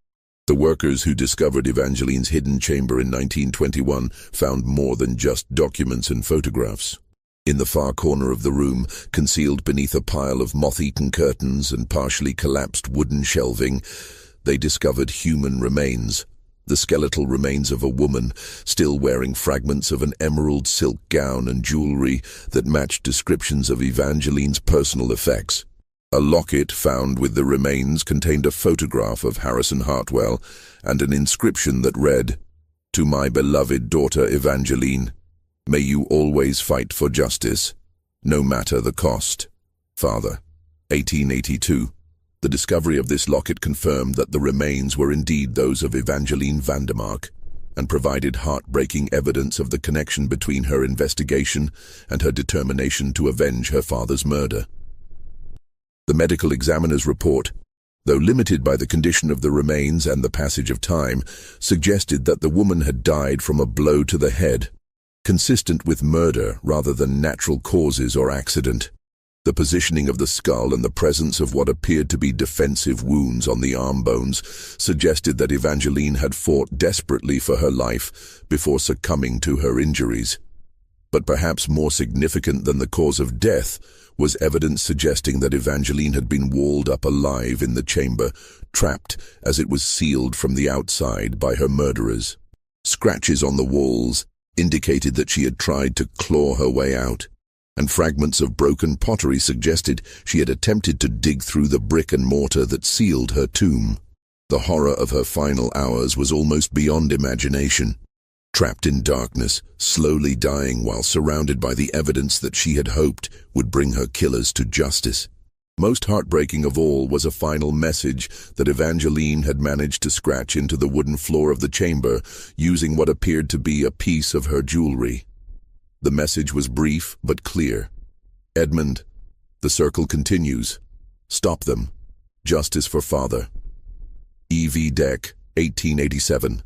The workers who discovered Evangeline's hidden chamber in 1921 found more than just documents and photographs. In the far corner of the room, concealed beneath a pile of moth-eaten curtains and partially collapsed wooden shelving, they discovered human remains, the skeletal remains of a woman, still wearing fragments of an emerald silk gown and jewelry that matched descriptions of Evangeline's personal effects. A locket found with the remains contained a photograph of Harrison Hartwell and an inscription that read, "To my beloved daughter Evangeline, may you always fight for justice, no matter the cost. Father." 1882. The discovery of this locket confirmed that the remains were indeed those of Evangeline Vandermark and provided heartbreaking evidence of the connection between her investigation and her determination to avenge her father's murder. The medical examiner's report, though limited by the condition of the remains and the passage of time, suggested that the woman had died from a blow to the head, consistent with murder rather than natural causes or accident. The positioning of the skull and the presence of what appeared to be defensive wounds on the arm bones suggested that Evangeline had fought desperately for her life before succumbing to her injuries. But perhaps more significant than the cause of death was evidence suggesting that Evangeline had been walled up alive in the chamber, trapped as it was sealed from the outside by her murderers. Scratches on the walls indicated that she had tried to claw her way out, and fragments of broken pottery suggested she had attempted to dig through the brick and mortar that sealed her tomb. The horror of her final hours was almost beyond imagination. Trapped in darkness, slowly dying while surrounded by the evidence that she had hoped would bring her killers to justice. Most heartbreaking of all was a final message that Evangeline had managed to scratch into the wooden floor of the chamber using what appeared to be a piece of her jewelry. The message was brief but clear. "Edmund, The circle continues. Stop them. Justice for father. E.V. Deck, 1887.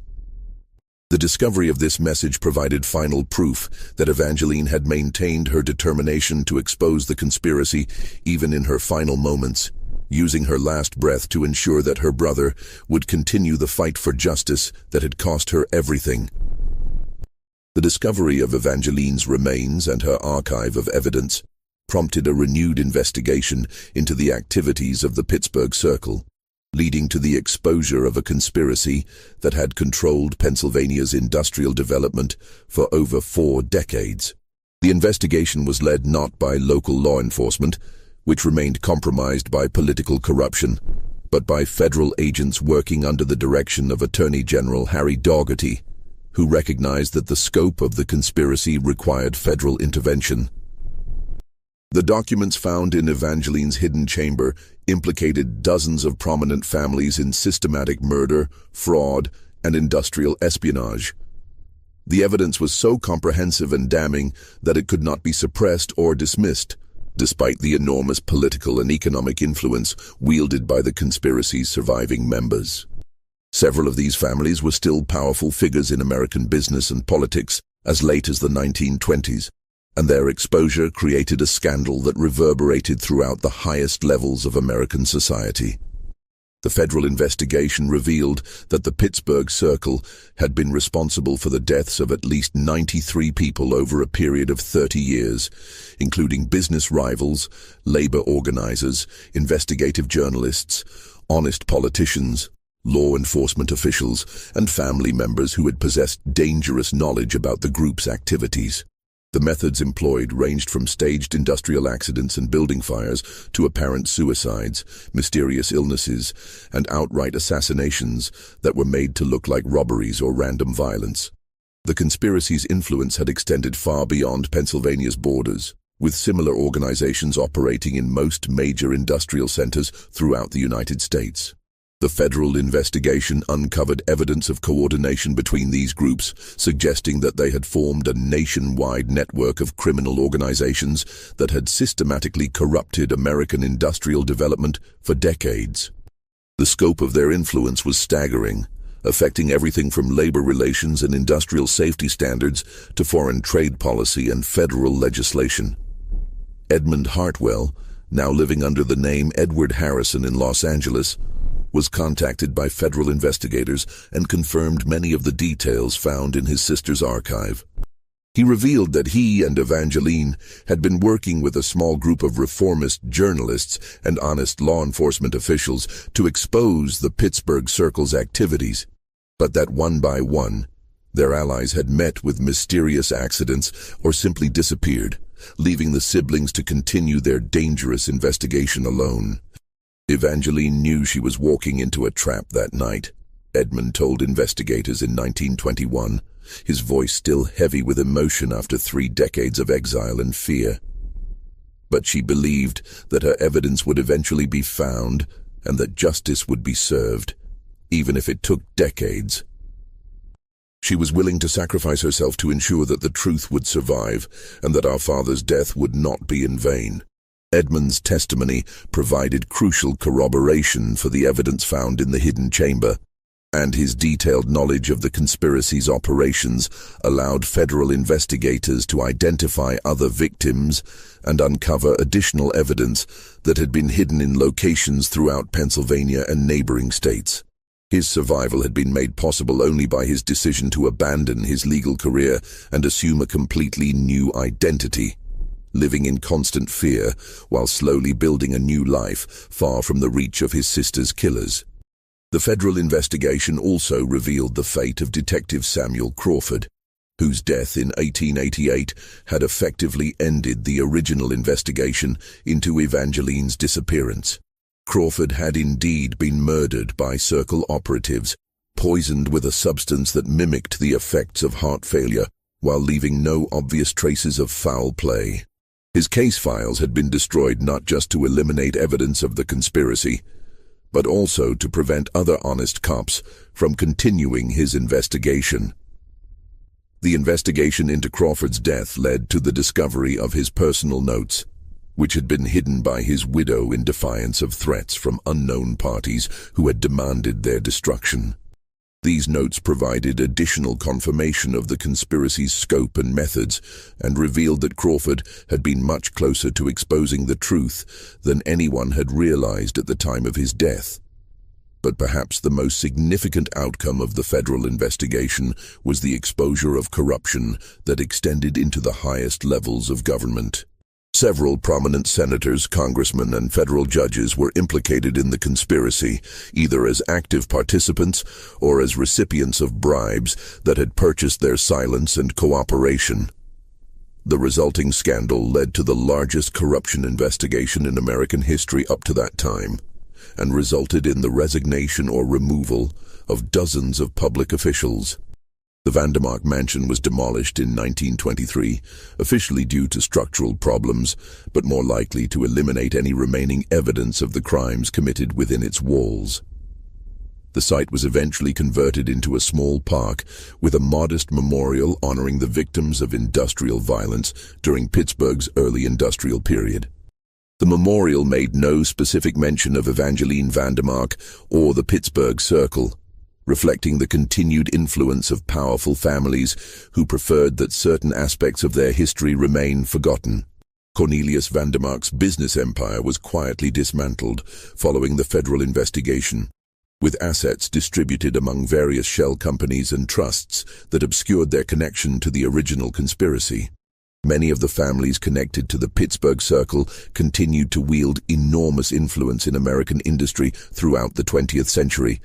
The discovery of this message provided final proof that Evangeline had maintained her determination to expose the conspiracy even in her final moments, using her last breath to ensure that her brother would continue the fight for justice that had cost her everything. The discovery of Evangeline's remains and her archive of evidence prompted a renewed investigation into the activities of the Pittsburgh Circle, leading to the exposure of a conspiracy that had controlled Pennsylvania's industrial development for over 4 decades. The investigation was led not by local law enforcement, which remained compromised by political corruption, but by federal agents working under the direction of Attorney General Harry Daugherty, who recognized that the scope of the conspiracy required federal intervention. The documents found in Evangeline's hidden chamber implicated dozens of prominent families in systematic murder, fraud, and industrial espionage. The evidence was so comprehensive and damning that it could not be suppressed or dismissed, despite the enormous political and economic influence wielded by the conspiracy's surviving members. Several of these families were still powerful figures in American business and politics as late as the 1920s, and their exposure created a scandal that reverberated throughout the highest levels of American society. The federal investigation revealed that the Pittsburgh Circle had been responsible for the deaths of at least 93 people over a period of 30 years, including business rivals, labor organizers, investigative journalists, honest politicians, law enforcement officials, and family members who had possessed dangerous knowledge about the group's activities. The methods employed ranged from staged industrial accidents and building fires to apparent suicides, mysterious illnesses, and outright assassinations that were made to look like robberies or random violence. The conspiracy's influence had extended far beyond Pennsylvania's borders, with similar organizations operating in most major industrial centers throughout the United States. The federal investigation uncovered evidence of coordination between these groups, suggesting that they had formed a nationwide network of criminal organizations that had systematically corrupted American industrial development for decades. The scope of their influence was staggering, affecting everything from labor relations and industrial safety standards to foreign trade policy and federal legislation. Edmund Hartwell, now living under the name Edward Harrison in Los Angeles, was contacted by federal investigators and confirmed many of the details found in his sister's archive. He revealed that he and Evangeline had been working with a small group of reformist journalists and honest law enforcement officials to expose the Pittsburgh Circle's activities, but that one by one, their allies had met with mysterious accidents or simply disappeared, leaving the siblings to continue their dangerous investigation alone. Evangeline knew she was walking into a trap that night, Edmund told investigators in 1921, his voice still heavy with emotion after 3 decades of exile and fear. But she believed that her evidence would eventually be found and that justice would be served, even if it took decades. She was willing to sacrifice herself to ensure that the truth would survive and that our father's death would not be in vain. Edmund's testimony provided crucial corroboration for the evidence found in the hidden chamber, and his detailed knowledge of the conspiracy's operations allowed federal investigators to identify other victims and uncover additional evidence that had been hidden in locations throughout Pennsylvania and neighboring states. His survival had been made possible only by his decision to abandon his legal career and assume a completely new identity, living in constant fear while slowly building a new life far from the reach of his sister's killers. The federal investigation also revealed the fate of Detective Samuel Crawford, whose death in 1888 had effectively ended the original investigation into Evangeline's disappearance. Crawford had indeed been murdered by Circle operatives, poisoned with a substance that mimicked the effects of heart failure while leaving no obvious traces of foul play. His case files had been destroyed not just to eliminate evidence of the conspiracy, but also to prevent other honest cops from continuing his investigation. The investigation into Crawford's death led to the discovery of his personal notes, which had been hidden by his widow in defiance of threats from unknown parties who had demanded their destruction. These notes provided additional confirmation of the conspiracy's scope and methods, and revealed that Crawford had been much closer to exposing the truth than anyone had realized at the time of his death. But perhaps the most significant outcome of the federal investigation was the exposure of corruption that extended into the highest levels of government. Several prominent senators, congressmen, and federal judges were implicated in the conspiracy, either as active participants or as recipients of bribes that had purchased their silence and cooperation. The resulting scandal led to the largest corruption investigation in American history up to that time, and resulted in the resignation or removal of dozens of public officials. The Vandermark mansion was demolished in 1923, officially due to structural problems, but more likely to eliminate any remaining evidence of the crimes committed within its walls. The site was eventually converted into a small park with a modest memorial honoring the victims of industrial violence during Pittsburgh's early industrial period. The memorial made no specific mention of Evangeline Vandermark or the Pittsburgh Circle, reflecting the continued influence of powerful families who preferred that certain aspects of their history remain forgotten. Cornelius Vandermark's business empire was quietly dismantled following the federal investigation, with assets distributed among various shell companies and trusts that obscured their connection to the original conspiracy. Many of the families connected to the Pittsburgh Circle continued to wield enormous influence in American industry throughout the 20th century,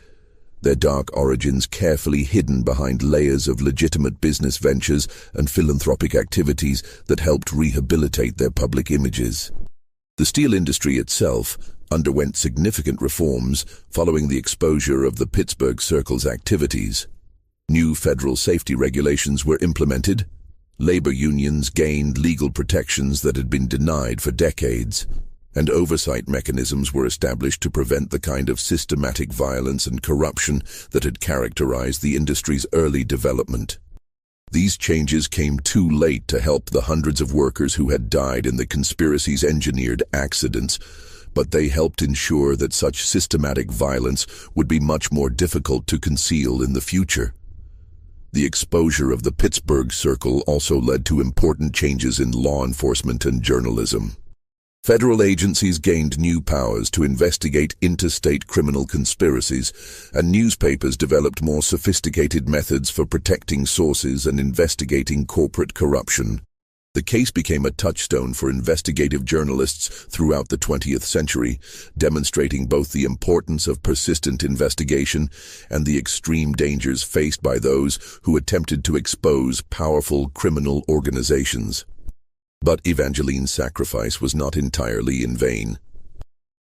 their dark origins carefully hidden behind layers of legitimate business ventures and philanthropic activities that helped rehabilitate their public images. The steel industry itself underwent significant reforms following the exposure of the Pittsburgh Circle's activities. New federal safety regulations were implemented. Labor unions gained legal protections that had been denied for decades, and oversight mechanisms were established to prevent the kind of systematic violence and corruption that had characterized the industry's early development. These changes came too late to help the hundreds of workers who had died in the conspiracy's engineered accidents, but they helped ensure that such systematic violence would be much more difficult to conceal in the future. The exposure of the Pittsburgh Circle also led to important changes in law enforcement and journalism. Federal agencies gained new powers to investigate interstate criminal conspiracies, and newspapers developed more sophisticated methods for protecting sources and investigating corporate corruption. The case became a touchstone for investigative journalists throughout the 20th century, demonstrating both the importance of persistent investigation and the extreme dangers faced by those who attempted to expose powerful criminal organizations. But Evangeline's sacrifice was not entirely in vain.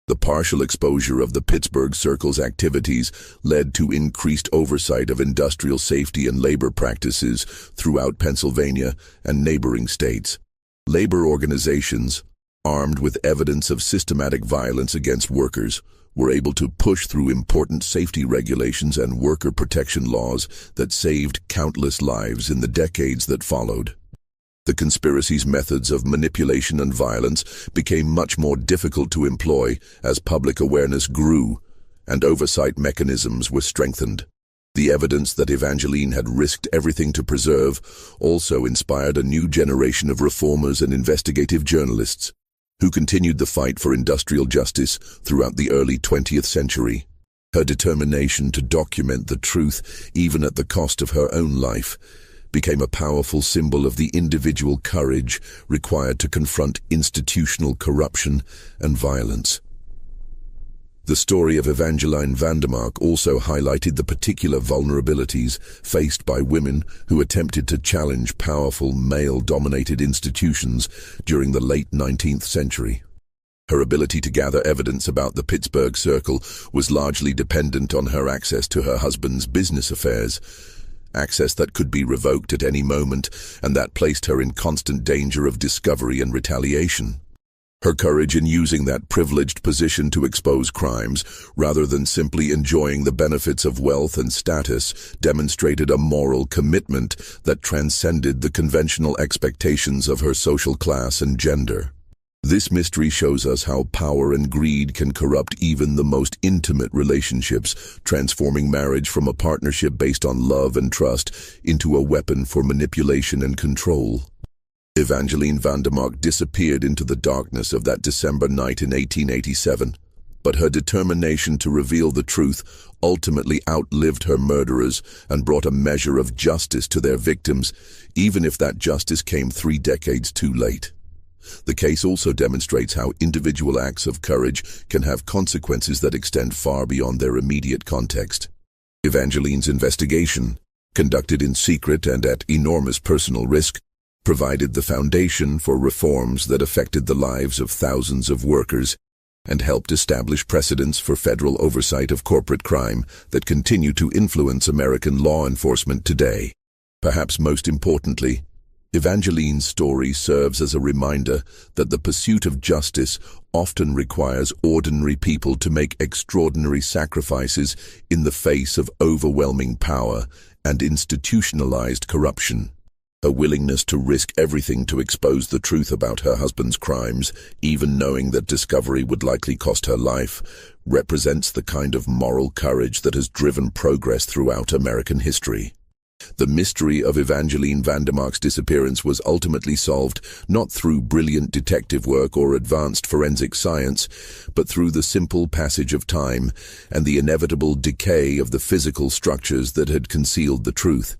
The partial exposure of the Pittsburgh Circle's activities led to increased oversight of industrial safety and labor practices throughout Pennsylvania and neighboring states. Labor organizations, armed with evidence of systematic violence against workers, were able to push through important safety regulations and worker protection laws that saved countless lives in the decades that followed. The conspiracy's methods of manipulation and violence became much more difficult to employ as public awareness grew and oversight mechanisms were strengthened. The evidence that Evangeline had risked everything to preserve also inspired a new generation of reformers and investigative journalists who continued the fight for industrial justice throughout the early 20th century. Her determination to document the truth, even at the cost of her own life, became a powerful symbol of the individual courage required to confront institutional corruption and violence. The story of Evangeline Vandermark also highlighted the particular vulnerabilities faced by women who attempted to challenge powerful male-dominated institutions during the late 19th century. Her ability to gather evidence about the Pittsburgh Circle was largely dependent on her access to her husband's business affairs, access that could be revoked at any moment, and that placed her in constant danger of discovery and retaliation. Her courage in using that privileged position to expose crimes, rather than simply enjoying the benefits of wealth and status, demonstrated a moral commitment that transcended the conventional expectations of her social class and gender. This mystery shows us how power and greed can corrupt even the most intimate relationships, transforming marriage from a partnership based on love and trust into a weapon for manipulation and control. Evangeline Vandermark disappeared into the darkness of that December night in 1887, but her determination to reveal the truth ultimately outlived her murderers and brought a measure of justice to their victims, even if that justice came 3 decades too late. The case also demonstrates how individual acts of courage can have consequences that extend far beyond their immediate context. Evangeline's investigation, conducted in secret and at enormous personal risk, provided the foundation for reforms that affected the lives of thousands of workers and helped establish precedents for federal oversight of corporate crime that continue to influence American law enforcement today. Perhaps most importantly, Evangeline's story serves as a reminder that the pursuit of justice often requires ordinary people to make extraordinary sacrifices in the face of overwhelming power and institutionalized corruption. Her willingness to risk everything to expose the truth about her husband's crimes, even knowing that discovery would likely cost her life, represents the kind of moral courage that has driven progress throughout American history. The mystery of Evangeline Vandermark's disappearance was ultimately solved not through brilliant detective work or advanced forensic science, but through the simple passage of time and the inevitable decay of the physical structures that had concealed the truth.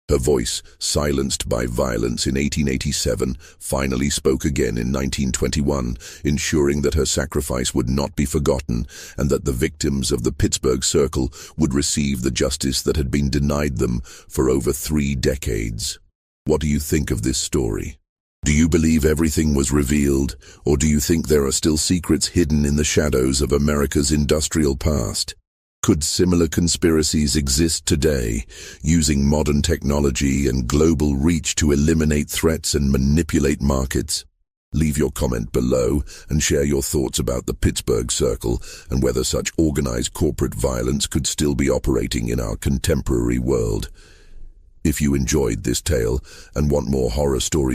Her voice, silenced by violence in 1887, finally spoke again in 1921, ensuring that her sacrifice would not be forgotten and that the victims of the Pittsburgh Circle would receive the justice that had been denied them for over 3 decades. What do you think of this story? Do you believe everything was revealed, or do you think there are still secrets hidden in the shadows of America's industrial past? Could similar conspiracies exist today, using modern technology and global reach to eliminate threats and manipulate markets? Leave your comment below and share your thoughts about the Pittsburgh Circle and whether such organized corporate violence could still be operating in our contemporary world. If you enjoyed this tale and want more horror stories,